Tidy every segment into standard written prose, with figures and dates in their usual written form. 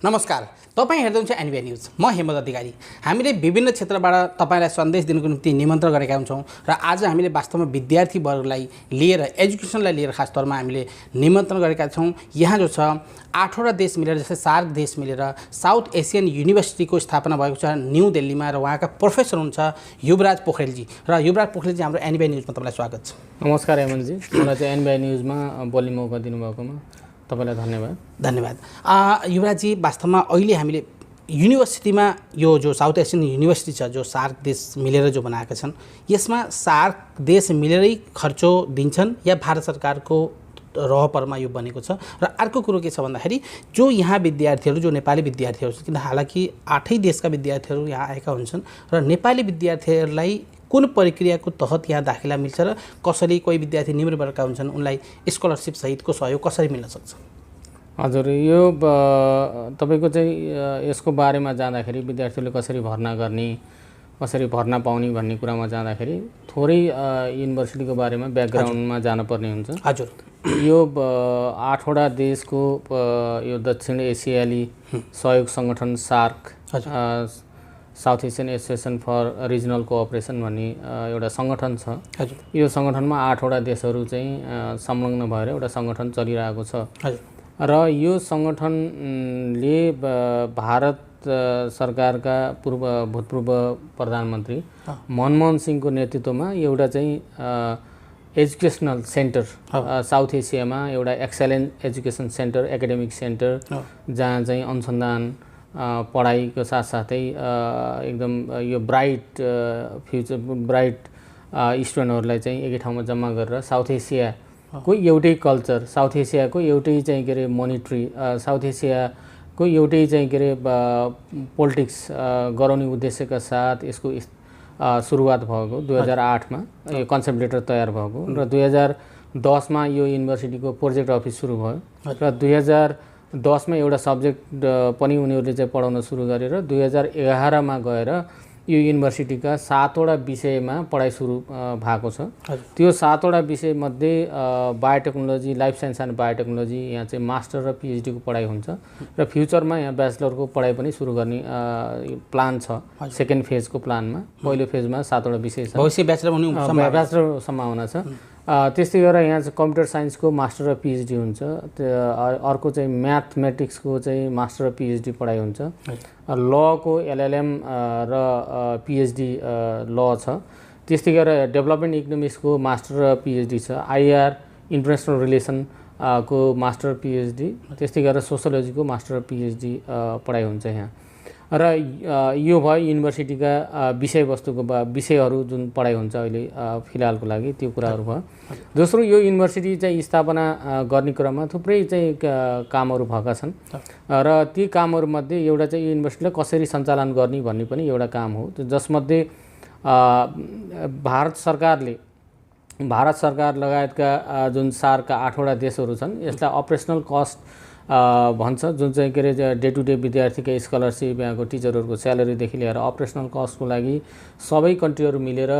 नमस्कार, तपाईँ हेर्दै हुनुहुन्छ एनबीआई न्यूज। म हेमन्त अधिकारी। हामीले विभिन्न क्षेत्रबाट तपाईलाई सन्देश दिनको निम्ति निमन्त्रण गरेका हुन्छौँ र आज हामीले वास्तवमा विद्यार्थी वर्गलाई लिएर एजुकेसनलाई लिएर खास तौरमा हामीले निमन्त्रण गरेका छौँ। यहाँ जो छ 8वटा देश मिलेर जस्तै सार्क देश मिलेर साउथ एसियन युनिभर्सिटीको स्थापना भएको छ न्यू दिल्लीमा र उहाँका प्रोफेसर हुनुहुन्छ युवराज पोखरेलजी। र युवराज पोखरेलजी हाम्रो एनबीआई न्यूजमा तपाईँलाई स्वागत छ। नमस्कार हेमन्तजी, मलाई चाहिँ एनबीआई न्यूजमा बोल्ने मौका दिनुभएकोमा तपाईलाई धन्यवाद। युवराजजी, वास्तवमा अहिले हामीले युनिभर्सिटीमा यो जो साउथ एसियन युनिभर्सिटी छ जो सार्क देश मिलेर जो बनाएका छन्, यसमा सार्क देश मिलेरै खर्चो दिन्छन् या भारत सरकारको रहपरमा यो बनेको छ? र अर्को कुरो के छ भन्दाखेरि जो यहाँ विद्यार्थीहरू जो नेपाली विद्यार्थीहरू छन्, किन हालाकि 8 देशका विद्यार्थीहरू यहाँ आएका हुन्छन् र नेपाली विद्यार्थीहरूलाई कुन प्रक्रियाको तहत यहाँ दाखिला मिल्छ र कसरी कोही विद्यार्थी निम्न वर्गका हुन्छन् उनलाई स्कलरसिप सहितको सहयोग कसरी मिल्न सक्छ? हजुर, यो तपाईको चाहिँ यसको बारेमा जाँदाखेरि विद्यार्थीले कसरी भर्ना गर्ने, कसरी भर्ना पाउने भन्ने कुरामा जाँदाखेरि थोरै युनिभर्सिटीको बारेमा ब्याकग्राउन्डमा जानुपर्ने हुन्छ। हजुर, यो 8वटा देशको यो दक्षिण एसियाली सहयोग सङ्गठन SAARC, South Asian Association for Regional Cooperation भन्ने एउटा सङ्गठन छ। यो सङ्गठनमा 8वटा देशहरू चाहिँ संलग्न भएर एउटा सङ्गठन चलिरहेको छ र यो सङ्गठनले भारत सरकारका भूतपूर्व प्रधानमन्त्री मनमोहन सिंहको नेतृत्वमा एउटा चाहिँ एजुकेसनल सेन्टर साउथ एसियामा एउटा excellent education centre, academic centre जहाँ चाहिँ अनुसन्धान पढाइको साथसाथै एकदम यो ब्राइट स्टुडेन्टहरूलाई चाहिँ एकै ठाउँमा जम्मा गरेर साउथ एसियाको एउटै कल्चर, साउथ एसियाको एउटै चाहिँ के अरे मोनिट्री, साउथ एसियाको एउटै चाहिँ के अरे पोलिटिक्स गराउने उद्देश्यका साथ यसको सुरुवात भएको 2008मा यो कन्सेप्ट लेटर तयार भएको र 2010मा यो युनिभर्सिटीको प्रोजेक्ट अफिस सुरु भयो र 2010मा एउटा सब्जेक्ट पनि उनीहरूले चाहिँ पढाउन सुरु गरेर 2011मा गएर यो युनिभर्सिटीका 7वटा विषयमा पढाइ सुरु भएको छ। त्यो 7वटा विषयमध्ये biotechnology, life science and biotechnology यहाँ चाहिँ मास्टर र पिएचडीको पढाइ हुन्छ र फ्युचरमा यहाँ ब्याचलरको पढाइ पनि सुरु गर्ने प्लान छ। सेकेन्ड फेजको प्लानमा पहिलो फेजमा 7वटा विषय छ, ब्याचलर सम्भावना छ। त्यस्तै गरेर यहाँ चाहिँ कम्प्युटर साइन्सको मास्टर र पिएचडी हुन्छ। अर्को चाहिँ म्याथमेटिक्सको चाहिँ मास्टर र पिएचडी पढाइ हुन्छ। लको एलएलएम र पिएचडी ल छ। त्यस्तै गरेर डेभलपमेन्ट इकोनोमिक्सको मास्टर र पिएचडी छ। आइआर इन्टरनेसनल रिलेसन को मास्टर पिएचडी, त्यस्तै गरेर सोसियोलोजीको मास्टर र पिएचडी पढाइ हुन्छ यहाँ। र यो भयो युनिभर्सिटीका विषयवस्तुको विषयहरू जुन पढाइ हुन्छ अहिले फिलहालको लागि, त्यो कुराहरू भयो। दोस्रो, यो युनिभर्सिटी चाहिँ स्थापना गर्ने क्रममा थुप्रै चाहिँ कामहरू भएका छन् र ती कामहरूमध्ये एउटा चाहिँ युनिभर्सिटीलाई कसरी सञ्चालन गर्ने भन्ने पनि एउटा काम हो, जसमध्ये भारत सरकार लगायतका जुन सार्कका 8वटा देशहरू छन् यसलाई अपरेसनल कस्ट भन्छ, जुन चाहिँ के अरे डे टु डे विद्यार्थीका स्कलरसिप, यहाँको टिचरहरूको स्यालेरीदेखि लिएर अपरेसनल कस्टको लागि सबै कन्ट्रीहरू मिलेर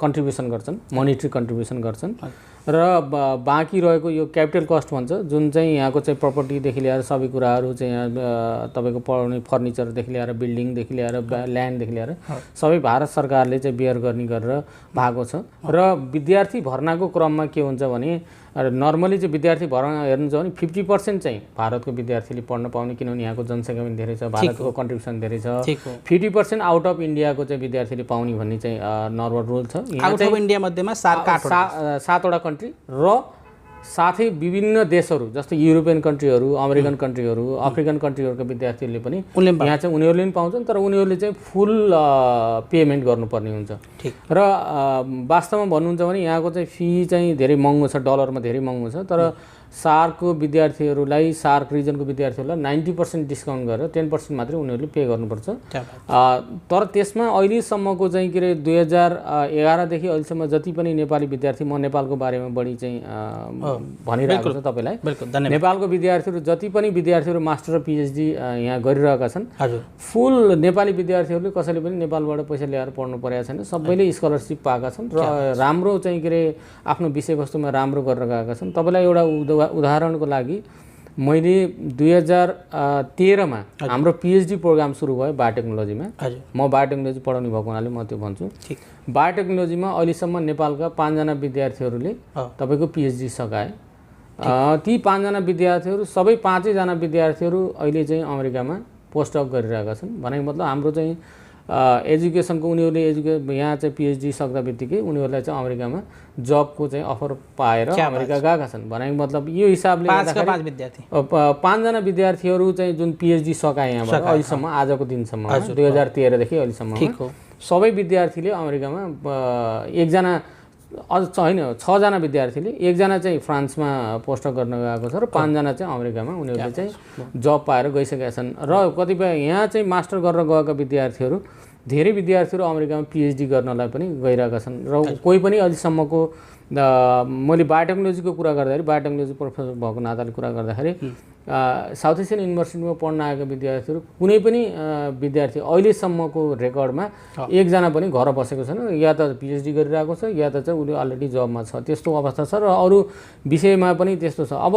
कन्ट्रिब्युसन गर्छन्, मोनिटरी कन्ट्रिब्युसन गर्छन् र बाँकी रहेको यो क्यापिटल कस्ट भन्छ, जुन चाहिँ यहाँको चाहिँ प्रपर्टीदेखि लिएर सबै कुराहरू चाहिँ यहाँ तपाईँको पढाउने फर्निचरदेखि लिएर बिल्डिङदेखि लिएर ल्यान्डदेखि लिएर सबै भारत सरकारले चाहिँ बियर गर्ने गरेर भएको छ। र विद्यार्थी भर्नाको क्रममा के हुन्छ भने नर्मली चाहिँ विद्यार्थी भर्ना हेर्नु छ भने 50% चाहिँ भारतको विद्यार्थीले पढ्न पाउने, किनभने यहाँको जनसङ्ख्या पनि धेरै छ, भारतको कन्ट्रिब्युसन धेरै छ। 50% आउट अफ इन्डियाको चाहिँ विद्यार्थीले पाउने भन्ने चाहिँ नर्मल रुल छ। आउट अफ इन्डिया मध्येमा 7वटा कन्ट्री र साथै विभिन्न देशहरू जस्तै युरोपियन कन्ट्रीहरू, अमेरिकन कन्ट्रीहरू, अफ्रिकन कन्ट्रीहरूका विद्यार्थीहरूले पनि यहाँ चाहिँ उनीहरूले पनि पाउँछन्, तर उनीहरूले चाहिँ फुल पेमेन्ट गर्नुपर्ने हुन्छ। र वास्तवमा भन्नुहुन्छ भने यहाँको चाहिँ फी चाहिँ धेरै महँगो छ, डलरमा धेरै महँगो छ, तर सार्कको विद्यार्थीहरूलाई, सार्क रिजनको विद्यार्थीहरूलाई 90% डिस्काउन्ट गरेर 10% मात्रै उनीहरूले पे गर्नुपर्छ। तर त्यसमा अहिलेसम्मको चाहिँ के अरे 2011देखि अहिलेसम्म जति पनि नेपाली विद्यार्थी, म नेपालको बारेमा बढी चाहिँ भनिरहेको छु तपाईँलाई, नेपालको विद्यार्थीहरू जति पनि विद्यार्थीहरू मास्टर र पिएचडी यहाँ गरिरहेका छन्, फुल नेपाली विद्यार्थीहरूले कसैले पनि नेपालबाट पैसा ल्याएर पढ्नु परेको छैन, सबैले स्कलरसिप पाएका छन् र राम्रो चाहिँ के अरे आफ्नो विषयवस्तुमा राम्रो गरेर गएका छन्। तपाईँलाई एउटा उदाहरणको लागि मैले 2013 मा हाम्रो पिएचडी प्रोग्राम सुरु भयो बायोटेक्नोलोजीमा। हजुर म बायोटेक्नोलोजी पढाउने भएको हुनाले म त्यो भन्छु। ठिक बायोटेक्नोलोजीमा अहिलेसम्म नेपालका 5 जना विद्यार्थीहरूले तपाईको पिएचडी सकाए। ती 5 जना विद्यार्थीहरू सबै 5 जना विद्यार्थीहरू अहिले चाहिँ अमेरिकामा पोस्टडक गरिरहेका छन्। भनेको मतलब हाम्रो चाहिँ एजुकेसनको उनीहरूले यहाँ चाहिँ पिएचडी सक्दाबित्तिकै उनीहरूलाई चाहिँ अमेरिकामा जबको चाहिँ अफर पाएर अमेरिका गएका छन्। भनेको मतलब यो हिसाबले 5 जना विद्यार्थीहरू चाहिँ जुन पिएचडी सकाए यहाँबाट अहिलेसम्म आजको दिनसम्म 2013 देखि अहिलेसम्म सबै विद्यार्थीले अमेरिकामा एकजना होइन 6 जना विद्यार्थीले, एकजना चाहिँ फ्रान्समा पोस्टडक गर्न गएको छ र 5 जना चाहिँ अमेरिकामा उनीहरूले चाहिँ जब पाएर गइसकेका छन्। र कतिपय यहाँ चाहिँ मास्टर गरेर गएका विद्यार्थीहरू धेरै विद्यार्थीहरू अमेरिकामा पिएचडी गर्नलाई पनि गइरहेका छन्। र कोही पनि अहिलेसम्मको मैले बायोटेक्नोलोजीको कुरा गर्दाखेरि बायोटेक्नोलोजी प्रोफेसर भएको नाताले कुरा गर्दाखेरि साउथ एसियन युनिभर्सिटीमा पढ्न आएका विद्यार्थीहरू कुनै पनि विद्यार्थी अहिलेसम्मको रेकर्डमा एकजना पनि घर बसेको छैन, या त पिएचडी गरिरहेको छ या त चाहिँ उसले अलरेडी जबमा छ। त्यस्तो अवस्था छ र अरू विषयमा पनि त्यस्तो छ। अब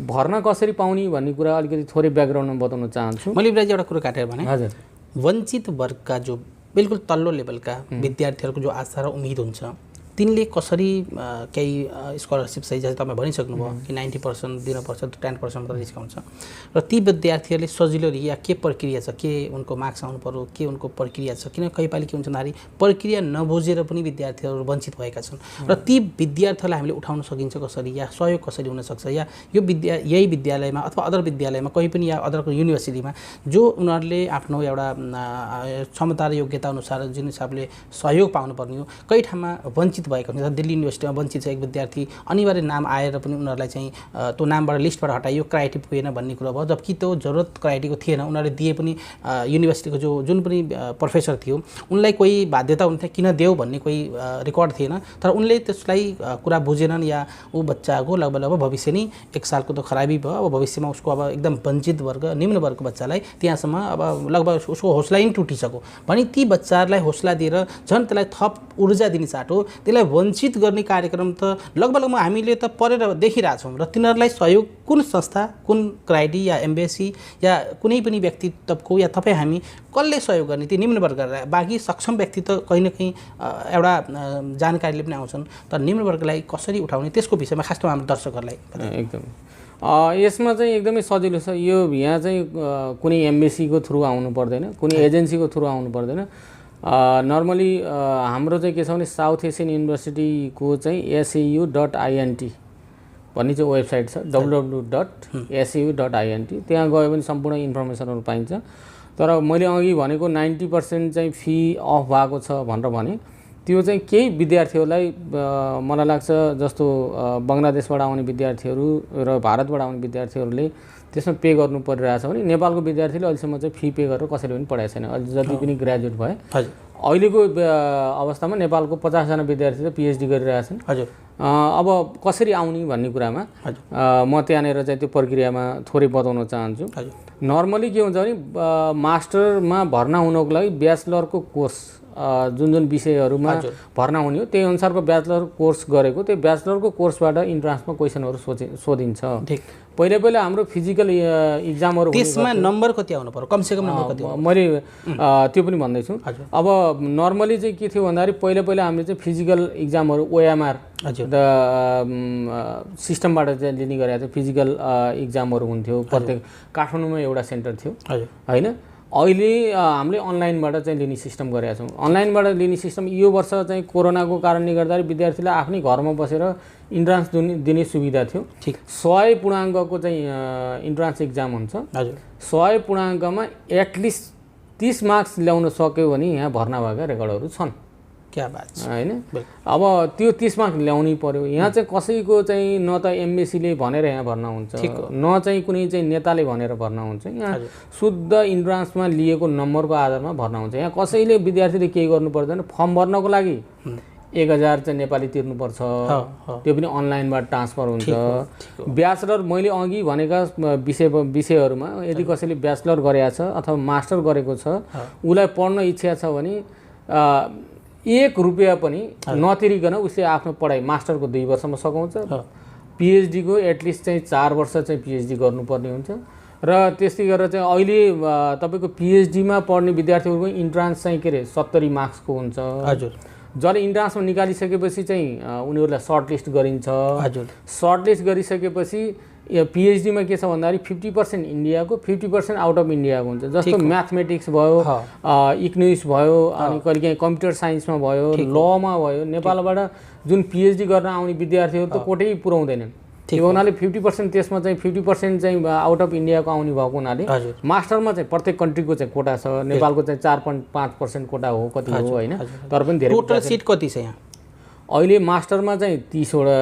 भर्ना कसरी पाउने भन्ने कुरा अलिकति थोरै ब्याकग्राउन्डमा बताउन चाहन्छु। मैले एउटा कुरा काटेर भने हजुर वञ्चित वर्गका जो बिल्कुल तल्लो लेभलका विद्यार्थीहरूको जो आशा र उम्मिद हुन्छ तिनले कसरी केही स्कलरसिप सही जस्तै तपाईँ भनिसक्नुभयो कि 90% दिनुपर्छ, 10% मात्र डिस्काउन्ट छ र ती विद्यार्थीहरूले सजिलो या के प्रक्रिया छ, के उनको मार्क्स आउनु पर्यो, के उनको प्रक्रिया छ। किन कहिलेपालि के हुन्छ भन्दाखेरि प्रक्रिया नबुझेर पनि विद्यार्थीहरू वञ्चित भएका छन् र ती विद्यार्थीहरूलाई हामीले उठाउन सकिन्छ कसरी या सहयोग कसरी हुनसक्छ, या यो यही विद्यालयमा अथवा अदर विद्यालयमा कहीँ पनि या अदर युनिभर्सिटीमा जो उनीहरूले आफ्नो एउटा क्षमता र योग्यता अनुसार जुन हिसाबले सहयोग पाउनुपर्ने हो, कहीँ ठाउँमा वञ्चित भएको हुन्छ। दिल्ली युनिभर्सिटीमा वञ्चित छ एक विद्यार्थी, अनिवार्य नाम आएर पनि उनीहरूलाई चाहिँ त्यो नामबाट लिस्टबाट हटाइयो, क्राइटेरिया पुगेन भन्ने कुरा भयो। जबकि त्यो जरुरत क्राइटेरियाको थिएन, उनीहरूले दिए पनि युनिभर्सिटीको जुन पनि प्रोफेसर थियो उनलाई कोही बाध्यता हुन्थ्यो किन देऊ भन्ने कोही रेकर्ड थिएन। तर उनले त्यसलाई कुरा बुझेनन् या ऊ बच्चाको लगभग भविष्य नै 1 सालको त खराबी भयो। अब भविष्यमा उसको अब एकदम वञ्चित वर्ग निम्न वर्गको बच्चालाई त्यहाँसम्म अब लगभग उसको हौसला नै टुटिसक्यो भने ती बच्चाहरूलाई हौसला दिएर झन् त्यसलाई थप ऊर्जा दिने चाटो त्यसलाई वञ्चित गर्ने कार्यक्रम त लगभग हामीले त पढेर देखिरहेछौँ। र तिनीहरूलाई सहयोग कुन संस्था, कुन क्राइटेरिया या एम्बेसी या कुनै पनि व्यक्तित्वको या तपाईँ हामी कसले सहयोग गर्ने ती निम्न वर्गलाई। बाँकी सक्षम व्यक्ति त कहीँ न कहीँ एउटा जानकारीले पनि आउँछन्, तर निम्न वर्गलाई कसरी उठाउने त्यसको विषयमा खास त हाम्रो दर्शकहरूलाई एकदम यसमा चाहिँ एकदमै सजिलो छ। यो यहाँ चाहिँ कुनै एम्बेसीको थ्रु आउनु पर्दैन, कुनै एजेन्सीको थ्रु आउनु पर्दैन। नर्मली हाम्रो चाहिँ के छ भने साउथ एसियन युनिभर्सिटीको चाहिँ sau.int भन्ने चाहिँ वेबसाइट छ, www.sau.int। त्यहाँ गयो भने सम्पूर्ण इन्फर्मेसनहरू पाइन्छ। तर मैले अघि भनेको 90% चाहिँ फी अफ भएको छ भनेर भने त्यो चाहिँ केही विद्यार्थीहरूलाई मलाई लाग्छ जस्तो बङ्गलादेशबाट आउने विद्यार्थीहरू र भारतबाट आउने विद्यार्थीहरूले त्यसमा पे गर्नु परिरहेछ भने नेपालको विद्यार्थीले अहिलेसम्म चाहिँ फी पे गरेर कसैले पनि पढाएको छैन। अहिले जति पनि ग्रेजुएट भए अहिलेको अवस्थामा नेपालको 50 जना विद्यार्थी त पिएचडी गरिरहेछन्। हजुर अब कसरी आउने भन्ने कुरामा म त्यहाँनिर चाहिँ त्यो प्रक्रियामा थोरै बताउन चाहन्छु। नर्मली के हुन्छ भने मास्टरमा भर्ना हुनको लागि ब्याचलरको कोर्स जुन विषयहरूमा भर्ना हुने हो त्यही अनुसारको ब्याचलर कोर्स गरेको त्यो ब्याचलरको कोर्सबाट इन्ट्रान्समा क्वेसनहरू सोधिन्छ। पहिला हाम्रो फिजिकल इक्जामहरू त्यसमा नम्बर कति आउनु पर्यो, कमसेकम नम्बर कति? मैले त्यो पनि भन्दैछु। अब नर्मली चाहिँ के थियो भन्दाखेरि पहिला हामीले चाहिँ फिजिकल इक्जामहरू OMR द सिस्टमबाट चाहिँ लिने गरेको थियो। फिजिकल इक्जामहरू हुन्थ्यो, प्रत्येक काठमाडौँमा एउटा सेन्टर थियो होइन। अहिले हामीले अनलाइनबाट चाहिँ लिने सिस्टम गरेका छौँ। अनलाइनबाट लिने सिस्टम यो वर्ष चाहिँ कोरोनाको कारणले गर्दाखेरि विद्यार्थीलाई आफ्नै घरमा बसेर इन्ट्रान्स दिने सुविधा थियो। ठिक 100 पूर्णाङ्कको चाहिँ इन्ट्रान्स इक्जाम हुन्छ। हजुर 100 पूर्णाङ्कमा एटलिस्ट 30 मार्क्स ल्याउन सक्यो भने यहाँ भर्ना भएका रेकर्डहरू छन्। क्या बात छ हैन। अब त्यो 30 मार्क्स ल्याउनै पर्यो। यहाँ चाहिँ कसैको चाहिँ न त एमबीसीले भनेर यहाँ भर्ना हुन्छ, न चाहिँ कुनै चाहिँ नेताले भनेर भर्ना हुन्छ। यहाँ शुद्ध इन्ट्रान्समा लिएको नम्बरको आधारमा भर्ना हुन्छ। यहाँ कसैले विद्यार्थीले केही गर्नु पर्दैन। फर्म भर्नको लागि 1000 चाहिँ नेपाली तिर्नुपर्छ, त्यो पनि अनलाइनबाट ट्रान्सफर हुन्छ। ब्याचलर मैले अघि भनेका विषयहरूमा यदि कसैले ब्याचलर गरेको छ अथवा मास्टर गरेको छ उसलाई पढ्न इच्छा छ भने 1 रुपैयाँ पनि नतिरिकन उसले आफ्नो पढाइ मास्टरको 2 वर्षमा सघाउँछ। PhD को एटलिस्ट चाहिँ 4 वर्ष चाहिँ PhD गर्नुपर्ने हुन्छ र त्यस्तै गरेर चाहिँ अहिले तपाईको PhD मा पढ्ने विद्यार्थीहरुको इन्ट्रान्स चाहिँ के रे 70 मार्क्सको हुन्छ हजुर जले इन्ट्रान्समा निकालिसकेपछि चाहिँ उनीहरुलाई सर्टलिस्ट गरिन्छ हजुर सर्टलिस्ट गरिसकेपछि PhD मा के छ भन्दाखेरि 50% इन्डियाको 50% आउट अफ इन्डियाको हुन्छ जस्तो म्याथमेटिक्स भयो इकोनोमिक्स भयो अनि कहिलेकाहीँ कम्प्युटर साइन्समा भयो लमा भयो नेपालबाट जुन PhD गर्न आउने विद्यार्थीहरु त कोटै पुर्याउँदैनन् त्यो हुनाले 50% त्यसमा चाहिँ 50% चाहिँ आउट अफ इन्डियाको आउने भएको हुनाले मास्टरमा चाहिँ प्रत्येक कन्ट्रीको चाहिँ कोटा छ नेपालको चाहिँ 4.5% कोटा हो कति हो हैन तर पनि धेरै टोटल सिट कति छ यहाँ अहिले मास्टरमा चाहिँ 30 वटा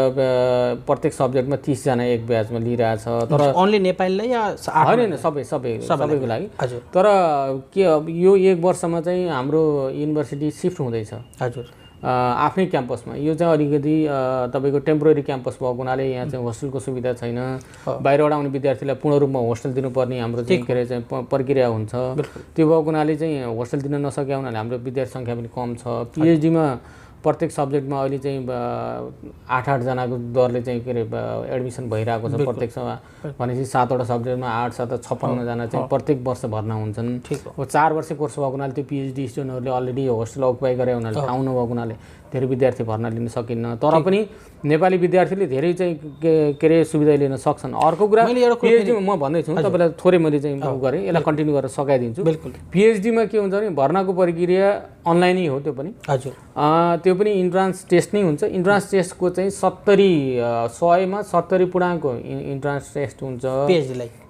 प्रत्येक सब्जेक्टमा 30 जना एक ब्याचमा लिइराछ तर ओन्ली नेपाललाई या हैन सबैको लागि तर के यो एक वर्षमा चाहिँ हाम्रो युनिभर्सिटी शिफ्ट हुँदैछ हजुर आफ्नै क्याम्पसमा यो चाहिँ अलिकति तपाईको टेम्पोररी क्याम्पस भएको हुनाले यहाँ चाहिँ होस्टेलको सुविधा छैन बाहिरबाट आउने विद्यार्थीलाई पूर्ण रूपमा होस्टेल दिनुपर्ने हाम्रो चाहिँ के चाहिँ प्रक्रिया हुन्छ त्यो भएको हुनाले चाहिँ होस्टेल दिन नसकेको हुनाले हाम्रो विद्यार्थी संख्या पनि कम छ PhD मा प्रत्येक सब्जेक्टमा अहिले चाहिँ 8 जनाको दरले चाहिँ के रे एडमिसन भइरहेको छ प्रत्येकमा भनेपछि 7 वटा सब्जेक्टमा 8 7 56 जना चाहिँ प्रत्येक वर्ष भर्ना हुन्छन् अब 4 वर्ष कोर्स भएको हुनाले त्यो PhD स्टुडेन्टहरुले अलरेडी होस्टेल अकुपाई गरे हुनाले ठाउँ नभएको हुनाले धेरै विद्यार्थी भर्ना लिन सकिन्न तर पनि नेपाली विद्यार्थीले धेरै चाहिँ के रे सुविधा लिन सक्छन् अर्को कुरा PhD मा म भन्दै छु तपाईलाई थोरै मैले चाहिँ गरे यसलाई कन्टिन्यू गरेर सकाइदिन्छु बिल्कुल PhD मा के हुन्छ भने भर्नाको प्रक्रिया अनलाइनै हो त्यो पनि हजुर त्यो पनि इन्ट्रान्स टेस्ट नै हुन्छ इन्ट्रान्स टेस्टको चाहिँ 100 मा 70 पूर्णाङ्क इन्ट्रान्स टेस्ट हुन्छ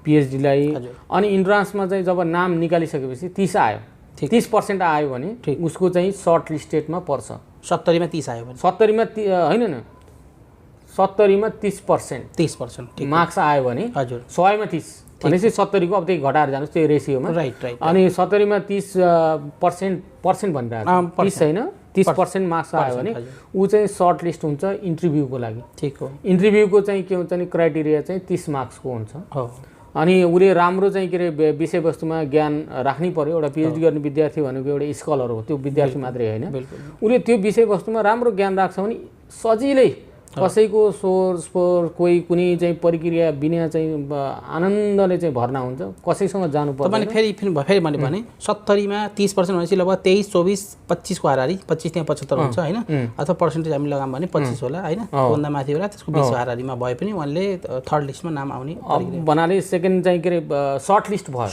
PhD लाई अनि इन्ट्रान्समा चाहिँ जब नाम निकालिसकेपछि 30 आयो 30% आयो भने उसको चाहिँ सर्ट लिस्टेडमा पर्छ 70 मा 30 आयो भने 70 मा हैन 70 मा 30% मार्क्स आयो भने हजुर 100 मा 30 भनेपछि 70 को अब त्यही घटाएर जानुस् त्यो रेशियोमा राइट अनि 70 मा 30% भनिरहेको 30 हैन 30% मार्क्स आयो भने उ चाहिँ सर्ट लिस्ट हुन्छ इन्टरभ्यूको लागि ठीक हो इन्टरभ्यूको चाहिँ के हुन्छ नि क्राइटेरिया चाहिँ 30 मार्क्सको हुन्छ हो अनि उले राम्रो चाहिँ के रे विषयवस्तुमा ज्ञान राख्नै पर्यो एउटा PhD गर्ने विद्यार्थी भनेको एउटा स्कलर हो त्यो विद्यार्थी मात्रै हैन उले त्यो विषयवस्तुमा राम्रो ज्ञान राख्छ भने सजिलै कसैको सोर्स फोर कोही कुनै चाहिँ प्रक्रिया बिना चाहिँ आनन्दले चाहिँ भर्ना हुन्छ कसैसँग जानु पर्दैन तपाईले फेरि मैले भने 70 मा 30% भनेपछि लगभग 23 24 25 को हाराहारी 25 त्यहाँ 75 हुन्छ हैन अथवा पर्सेन्टेज हामी लगाम भने 25 होला हैन भन्दा माथि होला त्यसको 20 हाराहारीमा भए पनि उनले थर्ड लिस्टमा नाम आउने बनाले सेकेन्ड चाहिँ के रे सर्ट लिस्ट भयो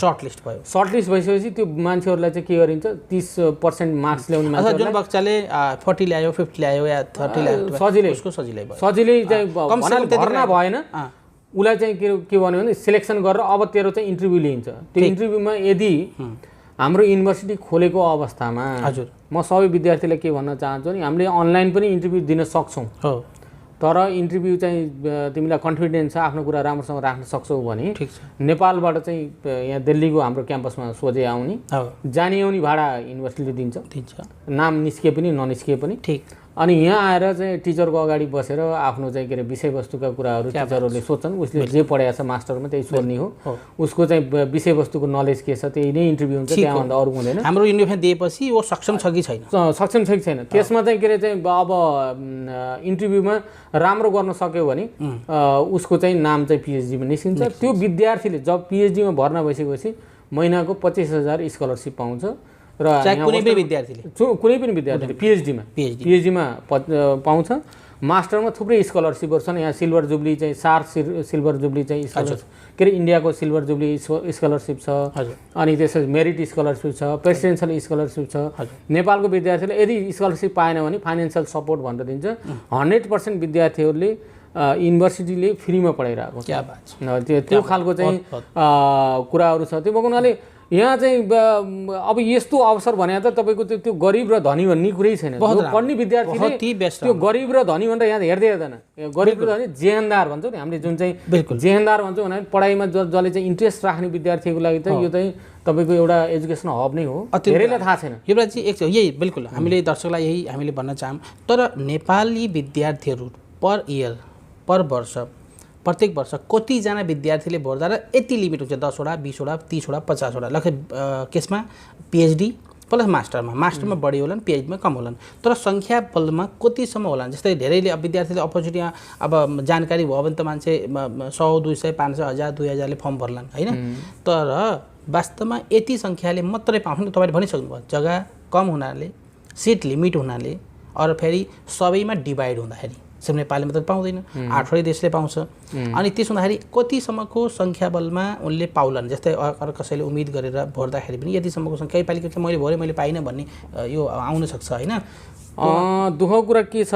सर्ट लिस्ट भइसकेपछि त्यो मान्छेहरुलाई चाहिँ के गरिन्छ 30% मार्क्स ल्याउने मान्छे जुन बच्चाले 40 ल्यायो 50 ल्यायो या 30 ल्यायो सजिलै उसको सजिलै सजिलै चाहिँ भर्ना भएन उलाई चाहिँ के भन्यो भने सिलेक्सन गरेर अब तेरो चाहिँ इन्टरभ्यु लिन्छ त्यो इन्टरभ्युमा यदि हाम्रो युनिभर्सिटी खोलेको अवस्थामा हजुर म सबै विद्यार्थीलाई के भन्न चाहन्छु नि हामीले अनलाइन पनि इन्टरभ्यु दिन सक्छौं हो तर इन्टरभ्यु चाहिँ तिमीलाई कन्फिडेन्स छ आफ्नो कुरा राम्रोसँग राख्न सक्छौ भने ठीक छ नेपालबाट चाहिँ यहाँ दिल्लीको हाम्रो क्याम्पसमा सोझै आउने जाने आउने भाडा युनिभर्सिटीले दिन्छ नाम निस्के पनि ननिस्के पनि ठीक अनि यहाँ आएर चाहिँ टिचरको अगाडि बसेर आफ्नो चाहिँ के रे विषयवस्तुका कुराहरू टिचरहरूले सोध्छन् उसले जे पढाएको छ मास्टरमा त्यही सोध्ने हो उसको चाहिँ विषयवस्तुको नलेज के छ त्यही नै इन्टरभ्यु हुन्छ त्यहाँभन्दा अरु हुँदैन हाम्रो युनिभर्सिटी दिएपछि वो सक्षम छ कि छैन त्यसमा चाहिँ के रे चाहिँ अब इन्टरभ्युमा राम्रो गर्न सक्यो भने उसको चाहिँ नाम चाहिँ PhD मा निस्किन्छ त्यो विद्यार्थीले जब PhD मा भर्ना भइसकेपछि महिनाको 25,000 स्कलरशिप पाउँछ र कुनै पनि विद्यार्थीले PhD मा पाउँछ मास्टरमा थुप्रै स्कलरशिपहरु छन् यहाँ सिल्भर जुबली चाहिँ सिल्भर जुबली चाहिँ स्कलरशिप के रे इन्डियाको सिल्भर जुबली स्कलरशिप छ अनि त्यसपछि मेरिट स्कलरशिप छ प्रेसिडेन्शियल स्कलरशिप छ नेपालको विद्यार्थीले यदि स्कलरशिप पाएन भने फाइनान्शियल सपोर्ट भनेर दिन्छ 100% विद्यार्थीहरुले युनिभर्सिटीले फ्रीमा पढाइरहेको छ क्या बात छ त्यो खालको चाहिँ कुराहरु छ त्यो बगुनाले यहाँ चाहिँ अब यस्तो अवसर भने त तपाईको त्यो गरिब र धनी भन्ने कुरै छैन जो पढ्ने विद्यार्थीले त्यो गरिब र धनी भनेर यहाँ हेर्दै हेर्दैन गरिब र धनी जेहेन्दार भन्छौ नि हामीले जुन चाहिँ जेहेन्दार भन्छौ भने पढाइमा जसले चाहिँ इन्ट्रेस्ट राख्ने विद्यार्थीको लागि त यो चाहिँ तपाईको एउटा एजुकेसन हब नै हो धेरैलाई थाहा छैन यो चाहिँ एक यही बिल्कुल हामीले दर्शकलाई यही हामीले भन्न चाहम तर नेपाली विद्यार्थीहरु पर वर्ष प्रत्येक वर्ष कतिजना विद्यार्थीले भर्दा र यति लिमिट हुन्छ 10 वटा 20 वटा 30 वटा 50 वटा लखे केसमा PhD प्लस मास्टरमा बढी होलान्, पिएचडीमा कम होलान्। तर सङ्ख्या बलमा कतिसम्म होलान्? जस्तै धेरैले अब विद्यार्थीले अपर्च्युनिटी अब जानकारी भयो भने त मान्छे 100, 200, 500, 1000, 2000ले फर्म भर्लान् हैन। तर वास्तवमा यति सङ्ख्याले मात्रै पाउँछ नि। तपाईँले भनिसक्नुभयो जग्गा कम हुनाले, सिट लिमिट हुनाले, अरू फेरि सबैमा डिभाइड हुँदाखेरि सिर्फ नेपालले मात्रै पाउँदैन, 8वटै देशले पाउँछ। अनि त्यस हुँदाखेरि कतिसम्मको सङ्ख्याबलमा उनले पाउलान्? जस्तै अरू कसैले उम्मिद गरेर भर्दाखेरि पनि यतिसम्मको सङ्ख्या पालिका चाहिँ मैले भरेँ मैले पाइनँ भन्ने यो आउन सक्छ हैन। दुःखको कुरा के छ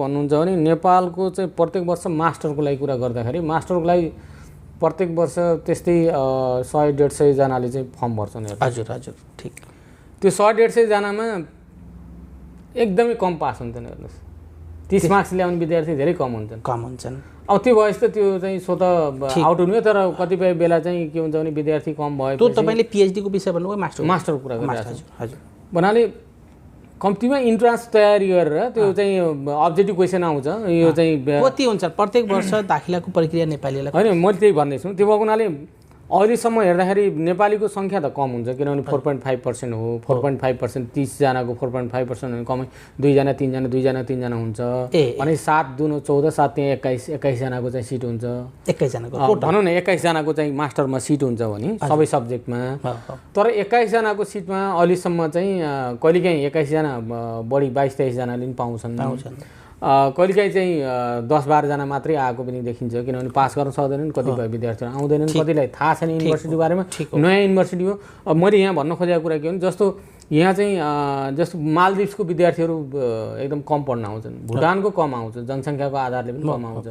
भन्नुहुन्छ भने नेपालको चाहिँ प्रत्येक वर्ष मास्टरको लागि कुरा गर्दाखेरि मास्टरको लागि प्रत्येक वर्ष त्यस्तै 100-150 जनाले चाहिँ फर्म भर्छन्। हजुर हजुर ठिक। त्यो 100-150 जनामा एकदमै कम पास हुन्छन्। हेर्नुहोस् 30 मार्क्स ल्याउने विद्यार्थी धेरै कम हुन्छन्। अब त्यो भएपछि त त्यो चाहिँ स्वत आउट हुने हो। तर कतिपय बेला चाहिँ के हुन्छ भने विद्यार्थी कम भयो। त्यो तपाईँले पिएचडी को विषय भन्नुभयो, मास्टरको कुरा गरिरहेको छु। हजुर भन्नाले कम्तीमा इन्ट्रान्स तयारी गरेर त्यो चाहिँ अब्जेक्टिभ क्वेसन आउँछ। यो चाहिँ कति हुन्छ प्रत्येक वर्ष दाखिलाको प्रक्रिया नेपालीलाई? होइन मैले त्यही भन्दैछु। त्यो भएको हुनाले अहिलेसम्म हेर्दाखेरि नेपालीको सङ्ख्या त कम हुन्छ, किनभने 4.5% हो। 4.5% 30 जनाको 4.5% भने कमै 2 जना 3 जना 2 जना 3 जना हुन्छ भने 7 दूनो 14 7 त्यहाँ 21 जनाको चाहिँ सिट हुन्छ। 21 जनाको भनौँ न 21 जनाको चाहिँ मास्टरमा सिट हुन्छ भने सबै सब्जेक्टमा। तर 21 जनाको सिटमा अहिलेसम्म चाहिँ कहिलेकाहीँ 21 जना बढी 22-23 जनाले पनि पाउँछन्। कहिलेकाहीँ चाहिँ 10-12 जना मात्रै आएको पनि देखिन्छ, किनभने पास गर्न सक्दैनन्। कतिपय विद्यार्थीहरू आउँदैनन्, कतिलाई थाहा छैन युनिभर्सिटीको बारेमा, नयाँ युनिभर्सिटी हो। अब मैले यहाँ भन्न खोजेको कुरा के हो भने जस्तो यहाँ चाहिँ जस्तो मालदिप्सको विद्यार्थीहरू एकदम कम पढ्न आउँछन्, भुटानको कम आउँछ, जनसङ्ख्याको आधारले पनि कम आउँछ,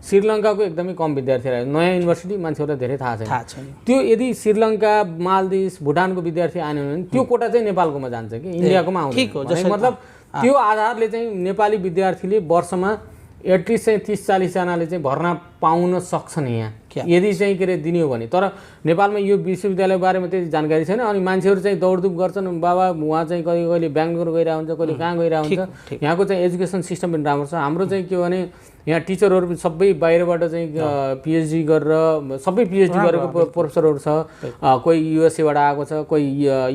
श्रीलङ्काको एकदमै कम विद्यार्थी आयो। नयाँ युनिभर्सिटी मान्छेहरूलाई धेरै थाहा छैन। त्यो यदि श्रीलङ्का, मालदिप्स, भुटानको विद्यार्थी आएन भने त्यो कोटा चाहिँ नेपालकोमा जान्छ कि इन्डियाकोमा आउँछ। मतलब त्यो आधारले चाहिँ नेपाली विद्यार्थीले वर्षमा एटलिस्ट चाहिँ 30-40 जनाले चाहिँ भर्ना पाउन सक्छन् यहाँ, यदि चाहिँ के अरे दिने हो भने। तर नेपालमा यो विश्वविद्यालयको बारेमा त्यति जानकारी छैन। अनि मान्छेहरू चाहिँ दौडधुप गर्छन्, बाबा उहाँ चाहिँ कहिले कहिले बेङ्गलोर गइरहेको हुन्छ, कहिले कहाँ गइरहेको हुन्छ। यहाँको चाहिँ एजुकेसन सिस्टम पनि राम्रो छ। हाम्रो चाहिँ के भने यहाँ टिचरहरू पनि सबै बाहिरबाट चाहिँ पिएचडी गरेर, सबै पिएचडी गरेको प्रोफेसरहरू छ। कोही युएसएबाट आएको छ, कोही